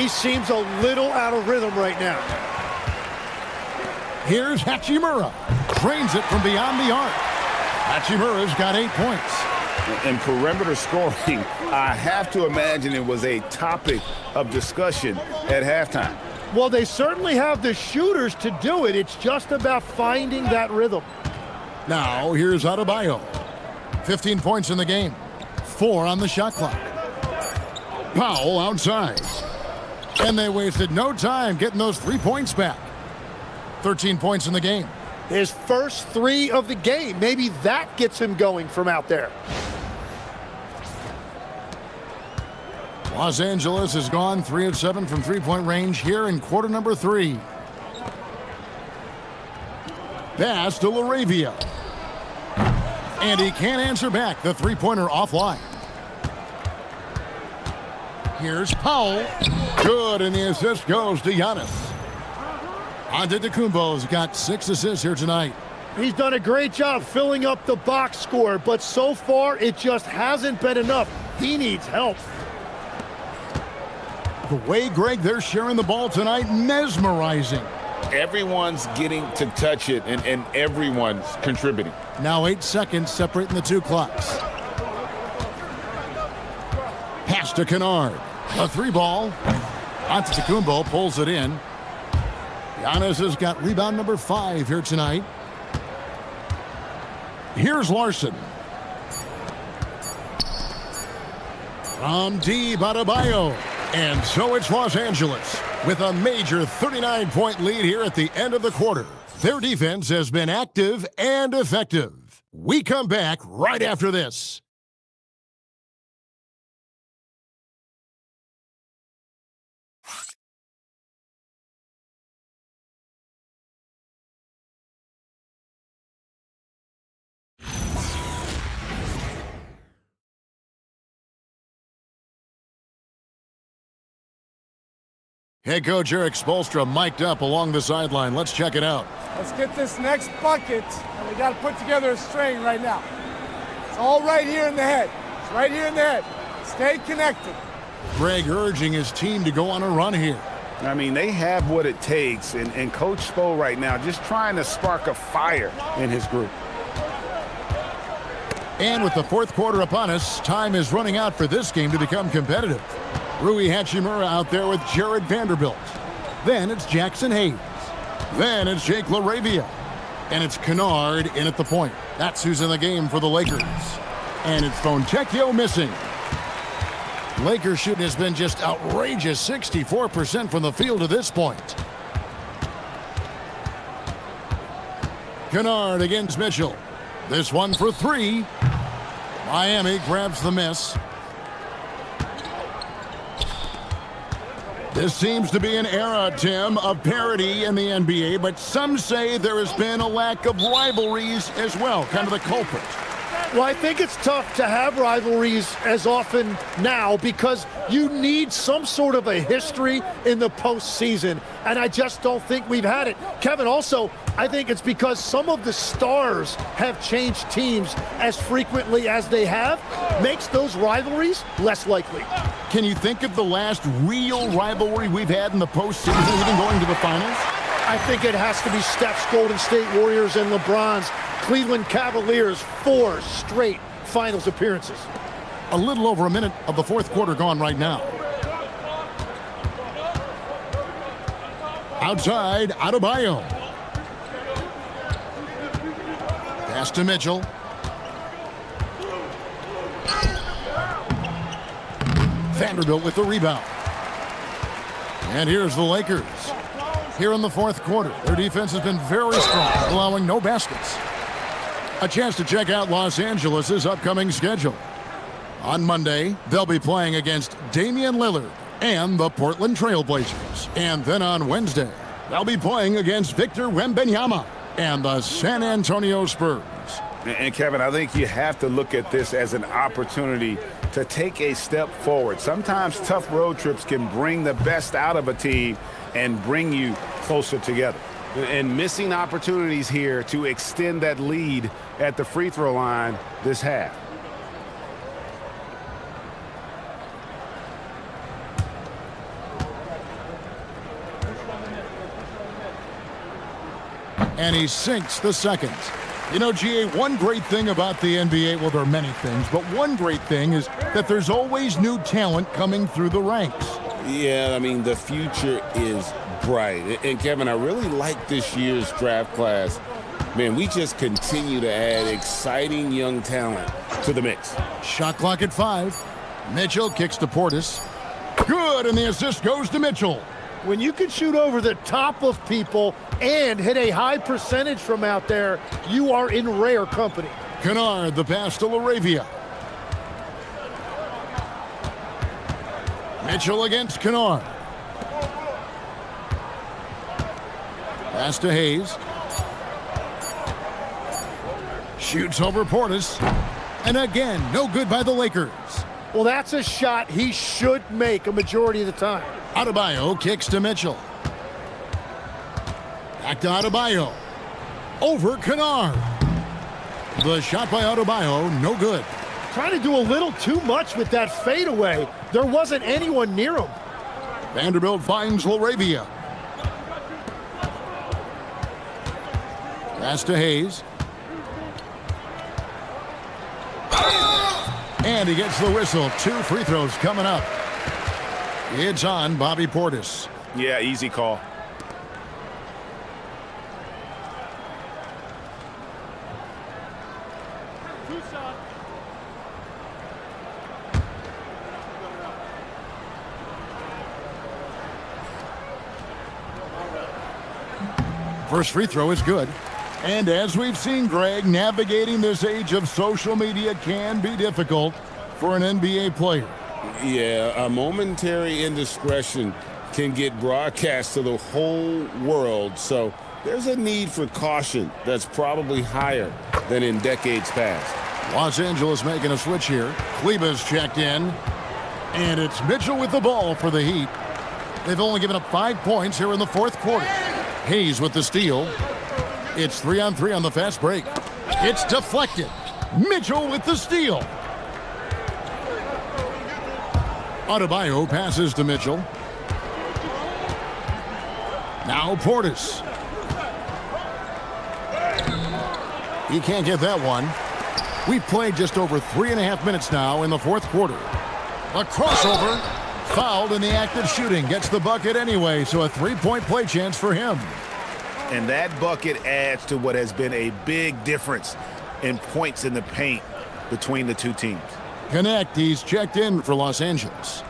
He seems a little out of rhythm right now. Here's Hachimura. Drains it from beyond the arc. Hachimura's got 8 points. And perimeter scoring, I have to imagine it was a topic of discussion at halftime. Well, they certainly have the shooters to do it. It's just about finding that rhythm. Now, here's Adebayo. 15 points in the game. 4 on the shot clock. Powell outside. And they wasted no time getting those 3 points back. 13 points in the game. His first 3 of the game. Maybe that gets him going from out there. Los Angeles has gone 3 of 7 from three-point range here in quarter number 3. Pass to LaRavia. And he can't answer back. The three-pointer offline. Here's Powell. Good, and the assist goes to Giannis. Antetokounmpo's got 6 assists here tonight. He's done a great job filling up the box score, but so far it just hasn't been enough. He needs help. The way, Greg, they're sharing the ball tonight, mesmerizing. Everyone's getting to touch it, and everyone's contributing. Now 8 seconds separating the two clocks. Pass to Kennard. A 3-ball. Antetokounmpo pulls it in. Giannis has got rebound number 5 here tonight. Here's Larson. From deep, Adebayo. And so it's Los Angeles with a major 39-point lead here at the end of the quarter. Their defense has been active and effective. We come back right after this. Head coach Eric Spoelstra mic'd up along the sideline. Let's check it out. Let's get this next bucket, and we got to put together a string right now. It's all right here in the head. It's right here in the head. Stay connected. Greg urging his team to go on a run here. I mean, they have what it takes, and Coach Spo right now just trying to spark a fire in his group. And with the fourth quarter upon us, time is running out for this game to become competitive. Rui Hachimura out there with Jared Vanderbilt. Then it's Jackson Hayes. Then it's Jake LaRavia. And it's Kennard in at the point. That's who's in the game for the Lakers. And it's Fontecchio missing. Lakers shooting has been just outrageous, 64% from the field to this point. Kennard against Mitchell. This one for 3. Miami grabs the miss. This seems to be an era, Tim, of parity in the NBA, but some say there has been a lack of rivalries as well, kind of the culprit. Well, I think it's tough to have rivalries as often now because you need some sort of a history in the postseason, and I just don't think we've had it. Kevin, also, I think it's because some of the stars have changed teams as frequently as they have, makes those rivalries less likely. Can you think of the last real rivalry we've had in the postseason, even going to the finals? I think it has to be Steph's Golden State Warriors and LeBron's Cleveland Cavaliers, 4 straight finals appearances. A little over a minute of the fourth quarter gone right now. Outside, Adebayo. Pass to Mitchell. Vanderbilt with the rebound. And here's the Lakers. Here in the fourth quarter, their defense has been very strong, allowing no baskets. A chance to check out Los Angeles' upcoming schedule. On Monday, they'll be playing against Damian Lillard and the Portland Trail Blazers. And then on Wednesday, they'll be playing against Victor Wembanyama and the San Antonio Spurs. And Kevin, I think you have to look at this as an opportunity to take a step forward. Sometimes tough road trips can bring the best out of a team and bring you closer together. And missing opportunities here to extend that lead at the free throw line this half. And he sinks the second. You know, GA, one great thing about the NBA, well, there are many things, but one great thing is that there's always new talent coming through the ranks. Yeah, I mean, the future is bright. And, Kevin, I really like this year's draft class. Man, we just continue to add exciting young talent to the mix. Shot clock at 5. Mitchell kicks to Portis. Good, and the assist goes to Mitchell. When you can shoot over the top of people and hit a high percentage from out there, you are in rare company. Kennard, the pass to LaRavia. Mitchell against Kennard. Pass to Hayes. Shoots over Portis. And again, no good by the Lakers. Well, that's a shot he should make a majority of the time. Adebayo kicks to Mitchell. Back to Adebayo. over Kennard. The shot by Adebayo, no good. Trying to do a little too much with that fadeaway. There wasn't anyone near him. Vanderbilt finds LaRavia. Pass to Hayes. And he gets the whistle. 2 free throws coming up. It's on Bobby Portis. Yeah, easy call. First free throw is good. And as we've seen, Greg, navigating this age of social media can be difficult for an NBA player. Yeah, a momentary indiscretion can get broadcast to the whole world. So there's a need for caution that's probably higher than in decades past. Los Angeles making a switch here. Kleba's checked in. And it's Mitchell with the ball for the Heat. They've only given up 5 points here in the fourth quarter. Hayes with the steal. It's 3-on-3 on the fast break. It's deflected. Mitchell with the steal. Adebayo passes to Mitchell. Now Portis. He can't get that one. We've played just over 3.5 minutes now in the fourth quarter. A crossover. Fouled in the act of shooting. Gets the bucket anyway, so a 3-point play chance for him. And that bucket adds to what has been a big difference in points in the paint between the two teams. Connect, he's checked in for Los Angeles.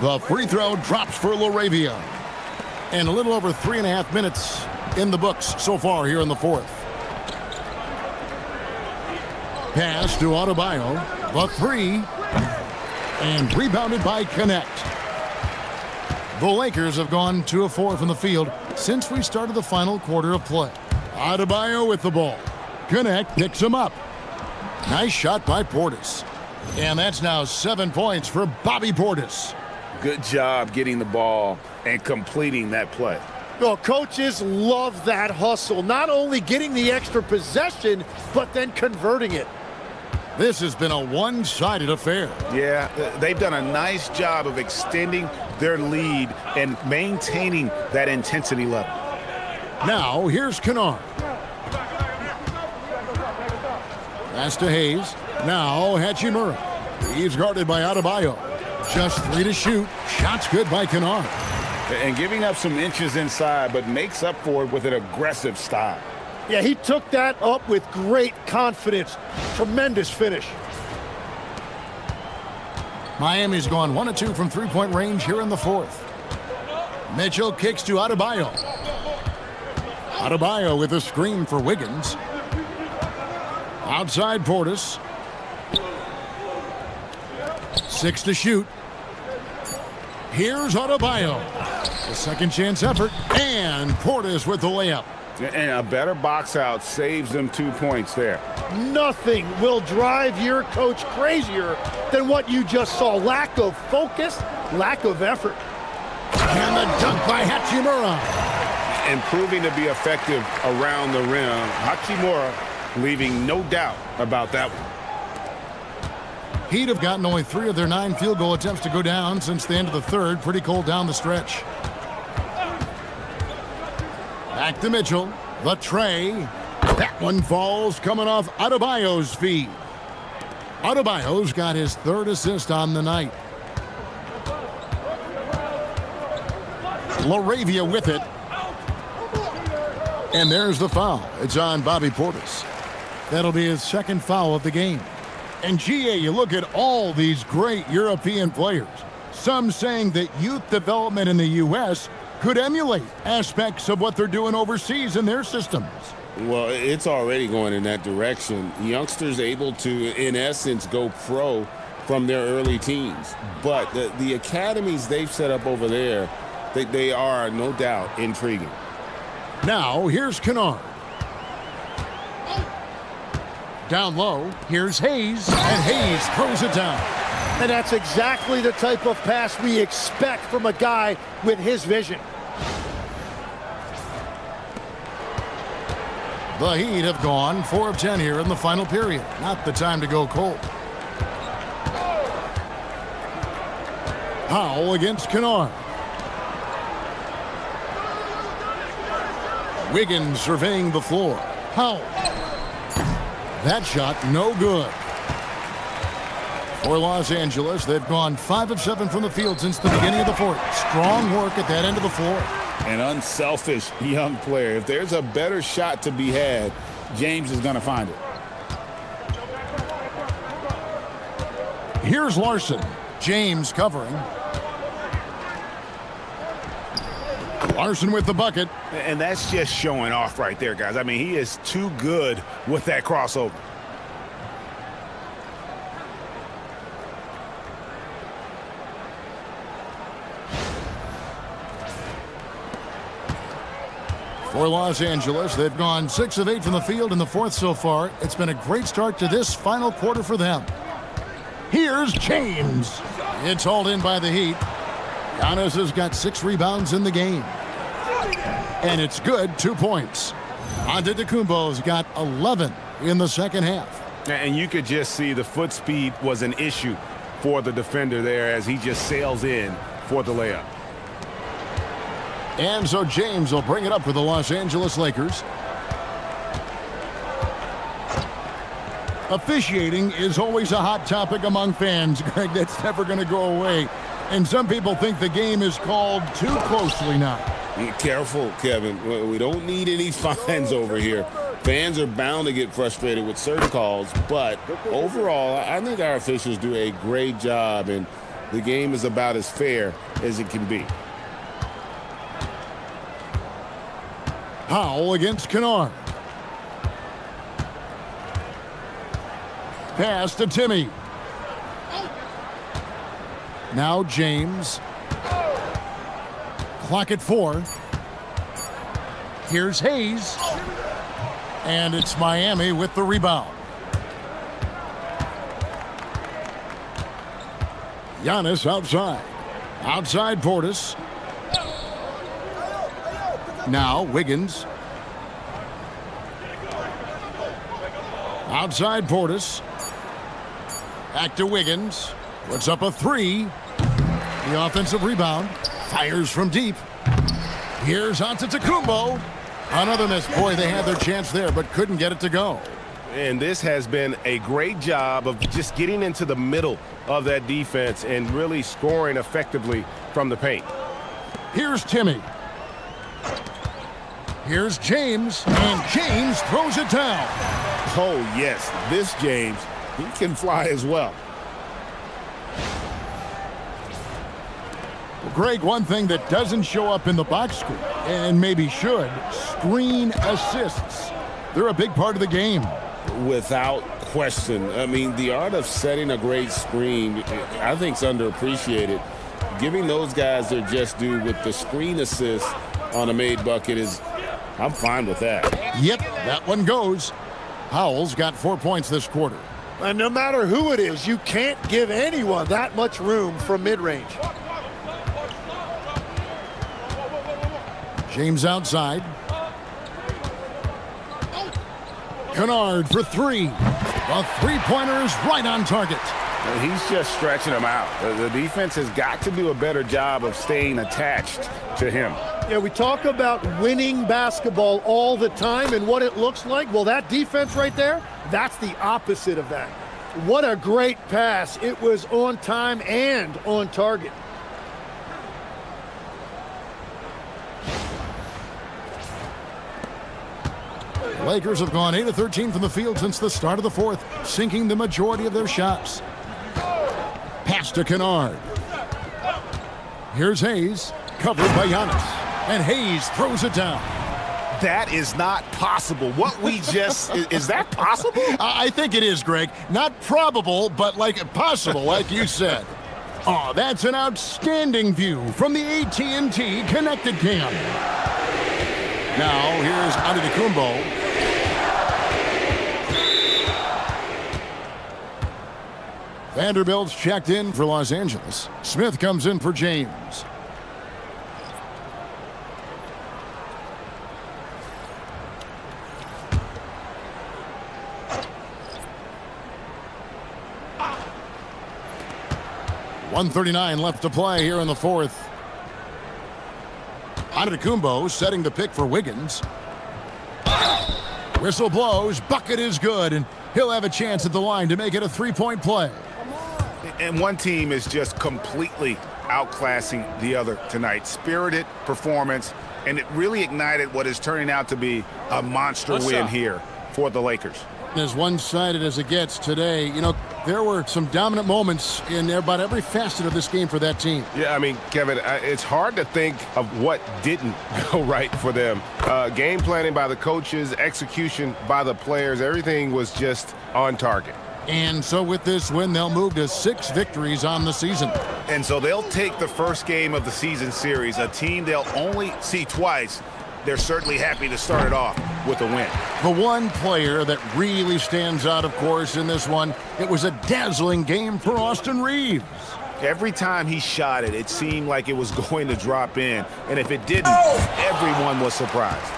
The free throw drops for LaRavia. And a little over 3.5 minutes in the books so far here in the fourth. Pass to Adebayo. The 3. And rebounded by Connect. The Lakers have gone 2 of 4 from the field since we started the final quarter of play. Adebayo with the ball. Connect picks him up. Nice shot by Portis. And that's now 7 points for Bobby Portis. Good job getting the ball and completing that play. Well, coaches love that hustle. Not only getting the extra possession, but then converting it. This has been a one-sided affair. Yeah, they've done a nice job of extending their lead and maintaining that intensity level. Now, here's Kennard. Pass to Hayes. Now, Hachimura. He's guarded by Adebayo. Just 3 to shoot. Shot's good by Kennard. And giving up some inches inside, but makes up for it with an aggressive style. Yeah, he took that up with great confidence. Tremendous finish. Miami's gone 1 of 2 from three-point range here in the fourth. Mitchell kicks to Adebayo. Adebayo with a screen for Wiggins. Outside Portis. 6 to shoot. Here's Adebayo. A second chance effort. And Portis with the layup. And a better box out saves them 2 points there. Nothing will drive your coach crazier than what you just saw. Lack of focus, lack of effort. And the dunk by Hachimura. And proving to be effective around the rim. Hachimura leaving no doubt about that one. Heat have gotten only 3 of their 9 field goal attempts to go down since the end of the third. Pretty cold down the stretch. Back to Mitchell. The tray. That one falls coming off Adebayo's feet. Adebayo's got his 3rd assist on the night. LaRavia with it. And there's the foul. It's on Bobby Portis. That'll be his 2nd foul of the game. And GA, you look at all these great European players. Some saying that youth development in the U.S. could emulate aspects of what they're doing overseas in their systems. Well, it's already going in that direction. Youngsters able to, in essence, go pro from their early teens. But the academies they've set up over there, they are no doubt intriguing. Now, here's Kennard. Down low, here's Hayes, and Hayes throws it down. And that's exactly the type of pass we expect from a guy with his vision. The Heat have gone 4 of 10 here in the final period. Not the time to go cold. Powell against Kennard. Wiggins surveying the floor. Powell. That shot no good. For Los Angeles, they've gone 5 of 7 from the field since the beginning of the fourth. Strong work at that end of the floor. An unselfish young player. If there's a better shot to be had, James is going to find it. Here's Larson. James covering. Larson with the bucket. And that's just showing off right there, guys. I mean, he is too good with that crossover. For Los Angeles, they've gone 6 of 8 from the field in the fourth so far. It's been a great start to this final quarter for them. Here's James. It's hauled in by the Heat. Giannis has got 6 rebounds in the game. And it's good, 2 points. Antetokounmpo's got 11 in the second half. And you could just see the foot speed was an issue for the defender there as he just sails in for the layup. And so James will bring it up for the Los Angeles Lakers. Officiating is always a hot topic among fans, Greg. That's never going to go away. And some people think the game is called too closely now. Be careful, Kevin. We don't need any fines over here. Fans are bound to get frustrated with certain calls, but overall, I think our officials do a great job, and the game is about as fair as it can be. Powell against Kennard. Pass to Timmy. Now James. Clock at 4. Here's Hayes. And it's Miami with the rebound. Giannis outside. Outside Portis. Now Wiggins. Outside Portis. Back to Wiggins. Puts up a 3. The offensive rebound. Fires from deep. Here's Antetokounmpo. Another miss. Boy, they had their chance there, but couldn't get it to go. And this has been a great job of just getting into the middle of that defense and really scoring effectively from the paint. Here's Timmy. Here's James, and James throws it down. Oh, yes, this James, he can fly as well. Greg, one thing that doesn't show up in the box score, and maybe should, screen assists. They're a big part of the game. Without question. I mean, the art of setting a great screen, I think, is underappreciated. Giving those guys their just due with the screen assist on a made bucket is, I'm fine with that. Yep, that one goes. Powell's got 4 points this quarter. And no matter who it is, you can't give anyone that much room from mid-range. James outside. Kennard for 3. The three-pointer is right on target. He's just stretching them out. The defense has got to do a better job of staying attached to him. Yeah, we talk about winning basketball all the time and what it looks like. Well, that defense right there, that's the opposite of that. What a great pass. It was on time and on target. The Lakers have gone 8 of 13 from the field since the start of the fourth, sinking the majority of their shots. Pass to Kennard. Here's Hayes, covered by Giannis. And Hayes throws it down. That is not possible. What we just, is that possible? I think it is, Greg. Not probable, but like possible, like you said. Oh, that's an outstanding view from the AT&T Connected Cam. Now, here's Antetokounmpo. Vanderbilt's checked in for Los Angeles. Smith comes in for James. .139 left to play here in the fourth. Antetokounmpo setting the pick for Wiggins. Whistle blows, bucket is good, and he'll have a chance at the line to make it a three-point play. And one team is just completely outclassing the other tonight. Spirited performance, and it really ignited what is turning out to be a monster win here for the Lakers. As one-sided as it gets today, you know, there were some dominant moments in about every facet of this game for that team. Yeah, I mean, Kevin, it's hard to think of what didn't go right for them. Game planning by the coaches, execution by the players, everything was just on target. And so with this win, they'll move to 6 victories on the season. And so they'll take the first game of the season series, a team they'll only see twice. They're certainly happy to start it off with a win. The one player that really stands out, of course, in this one, it was a dazzling game for Austin Reeves. Every time he shot it, it seemed like it was going to drop in. And if it didn't, everyone was surprised.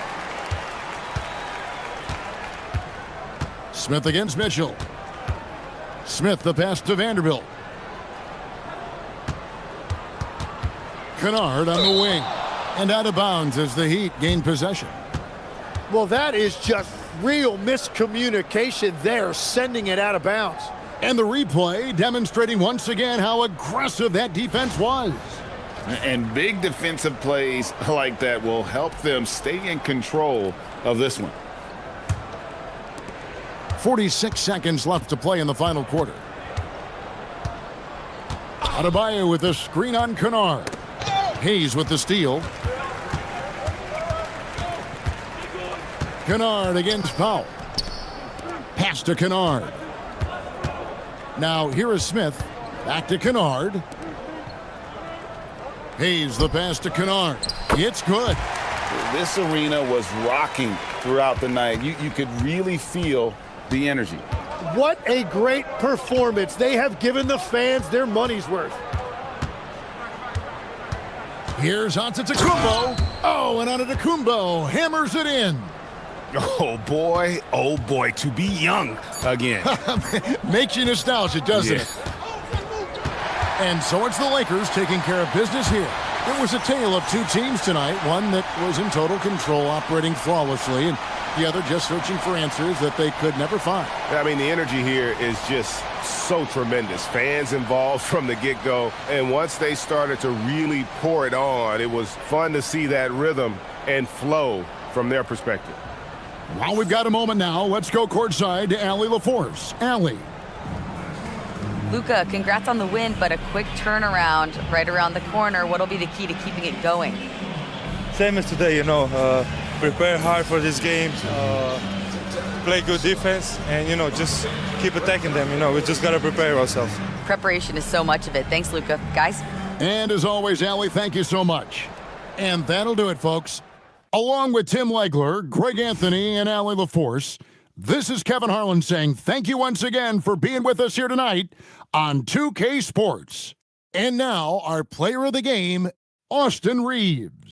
Smith against Mitchell. Smith the pass to Vanderbilt. Kennard on the wing. And out of bounds as the Heat gain possession. Well, that is just real miscommunication there, sending it out of bounds. And the replay demonstrating once again how aggressive that defense was. And big defensive plays like that will help them stay in control of this one. 46 seconds left to play in the final quarter. Adebayo with a screen on Kennard. Hayes with the steal. Kennard against Powell. Pass to Kennard. Now here is Smith. Back to Kennard. Hayes the pass to Kennard. It's good. This arena was rocking throughout the night. You could really feel the energy. What a great performance. They have given the fans their money's worth. Here's Antetokounmpo. Oh, and Antetokounmpo hammers it in. Oh boy, to be young again. Makes you nostalgic, doesn't it? And so it's the Lakers taking care of business here. It was a tale of two teams tonight, one that was in total control, operating flawlessly, and the other just searching for answers that they could never find. I mean, the energy here is just so tremendous. Fans involved from the get-go, and once they started to really pour it on, it was fun to see that rhythm and flow from their perspective. Well, we've got a moment now. Let's go courtside to Allie LaForce. Allie. Luka, congrats on the win, but a quick turnaround right around the corner. What'll be the key to keeping it going? Same as today, you know, prepare hard for this game, play good defense, and, you know, just keep attacking them. You know, we just got to prepare ourselves. Preparation is so much of it. Thanks, Luka. Guys? And as always, Allie, thank you so much. And that'll do it, folks. Along with Tim Legler, Greg Anthony, and Allie LaForce, this is Kevin Harlan saying thank you once again for being with us here tonight on 2K Sports. And now, our player of the game, Austin Reeves.